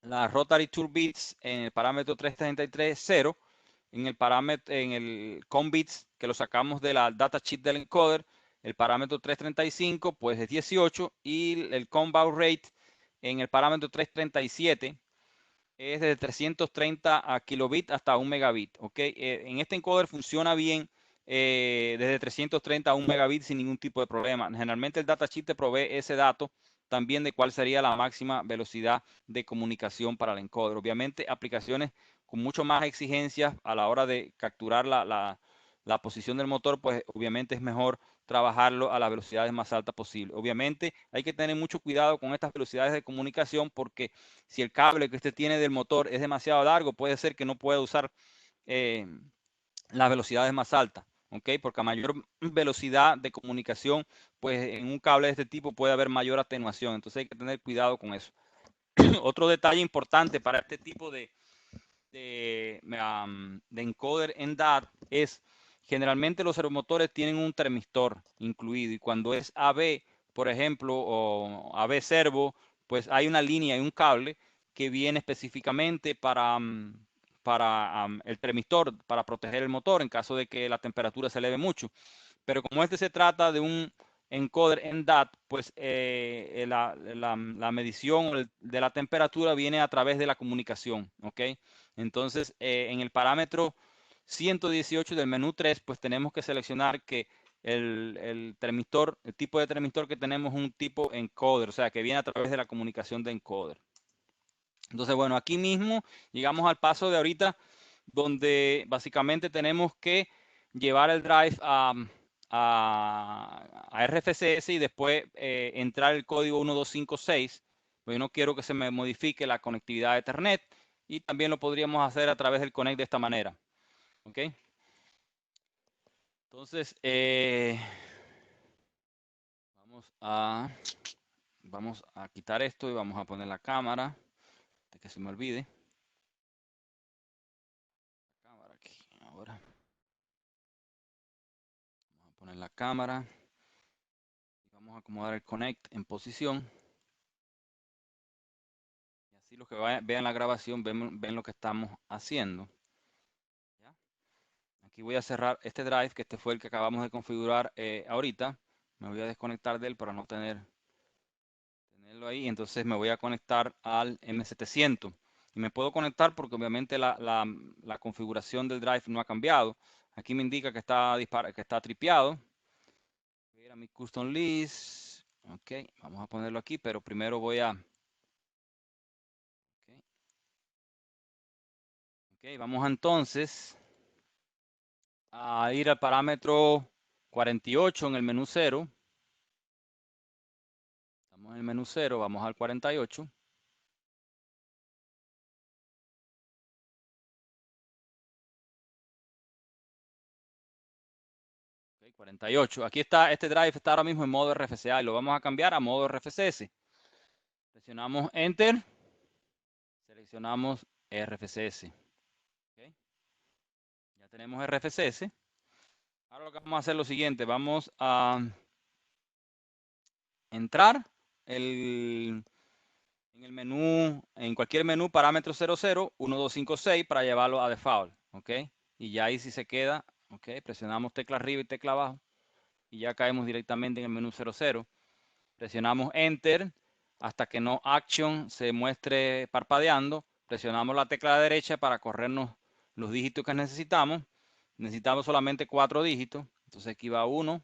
la Rotary Tour Bits en el parámetro 333, 0, en el COM bits que lo sacamos de la datasheet del encoder, el parámetro 335 pues es 18 y el COM baud rate en el parámetro 337 es de 330 a kilobit hasta 1 megabit. ¿Okay? En este encoder funciona bien desde 330 a 1 megabit sin ningún tipo de problema. Generalmente el datasheet te provee ese dato también de cuál sería la máxima velocidad de comunicación para el encoder. Obviamente aplicaciones con mucho más exigencias a la hora de capturar la posición del motor, pues obviamente es mejor trabajarlo a las velocidades más altas posible. Obviamente hay que tener mucho cuidado con estas velocidades de comunicación porque si el cable que usted tiene del motor es demasiado largo, puede ser que no pueda usar las velocidades más altas, ¿ok? Porque a mayor velocidad de comunicación, pues en un cable de este tipo puede haber mayor atenuación, entonces hay que tener cuidado con eso. Otro detalle importante para este tipo de encoder en DAT es generalmente los servomotores tienen un termistor incluido y cuando es AB, por ejemplo, o AB servo, pues hay una línea y un cable que viene específicamente para el termistor, para proteger el motor en caso de que la temperatura se eleve mucho. Pero como este se trata de un encoder en DAT, pues la medición de la temperatura viene a través de la comunicación, ¿ok? Entonces, en el parámetro 118 del menú 3, pues tenemos que seleccionar que el termistor, el tipo de termistor que tenemos es un tipo encoder, o sea, que viene a través de la comunicación de encoder. Entonces, bueno, aquí mismo llegamos al paso de ahorita donde básicamente tenemos que llevar el drive a RFCS y después entrar el código 1256. Pues yo no quiero que se me modifique la conectividad de Ethernet y también lo podríamos hacer a través del Connect de esta manera. ¿Ok? Entonces, vamos a quitar esto y vamos a poner la cámara, antes que se me olvide. Cámara aquí, ahora. Vamos a poner la cámara. Vamos a acomodar el Connect en posición. Y así los que vean la grabación ven lo que estamos haciendo. ¿Ya? Aquí voy a cerrar este drive, que este fue el que acabamos de configurar ahorita. Me voy a desconectar de él para no tenerlo ahí. Entonces me voy a conectar al M700. Y me puedo conectar porque obviamente la configuración del drive no ha cambiado. Aquí me indica que está tripeado. Voy a ir a mi custom list. Ok, vamos a ponerlo aquí, pero primero voy a... Ok, vamos entonces a ir al parámetro 48 en el menú 0. Estamos en el menú 0, vamos al 48. Okay, 48. Aquí está, este drive está ahora mismo en modo RFCA y lo vamos a cambiar a modo RFCS. Presionamos Enter. Seleccionamos RFCS. Okay. Ya tenemos RFCS. Ahora lo que vamos a hacer es lo siguiente. Vamos a entrar en el menú, en cualquier menú, parámetro 00, 1256 para llevarlo a default. ¿Ok? Y ya ahí sí se queda. ¿Ok? Presionamos tecla arriba y tecla abajo. Y ya caemos directamente en el menú 00. Presionamos Enter hasta que no Action se muestre parpadeando. Presionamos la tecla derecha para corrernos los dígitos que necesitamos. Necesitamos solamente 4 dígitos. Entonces aquí va 1,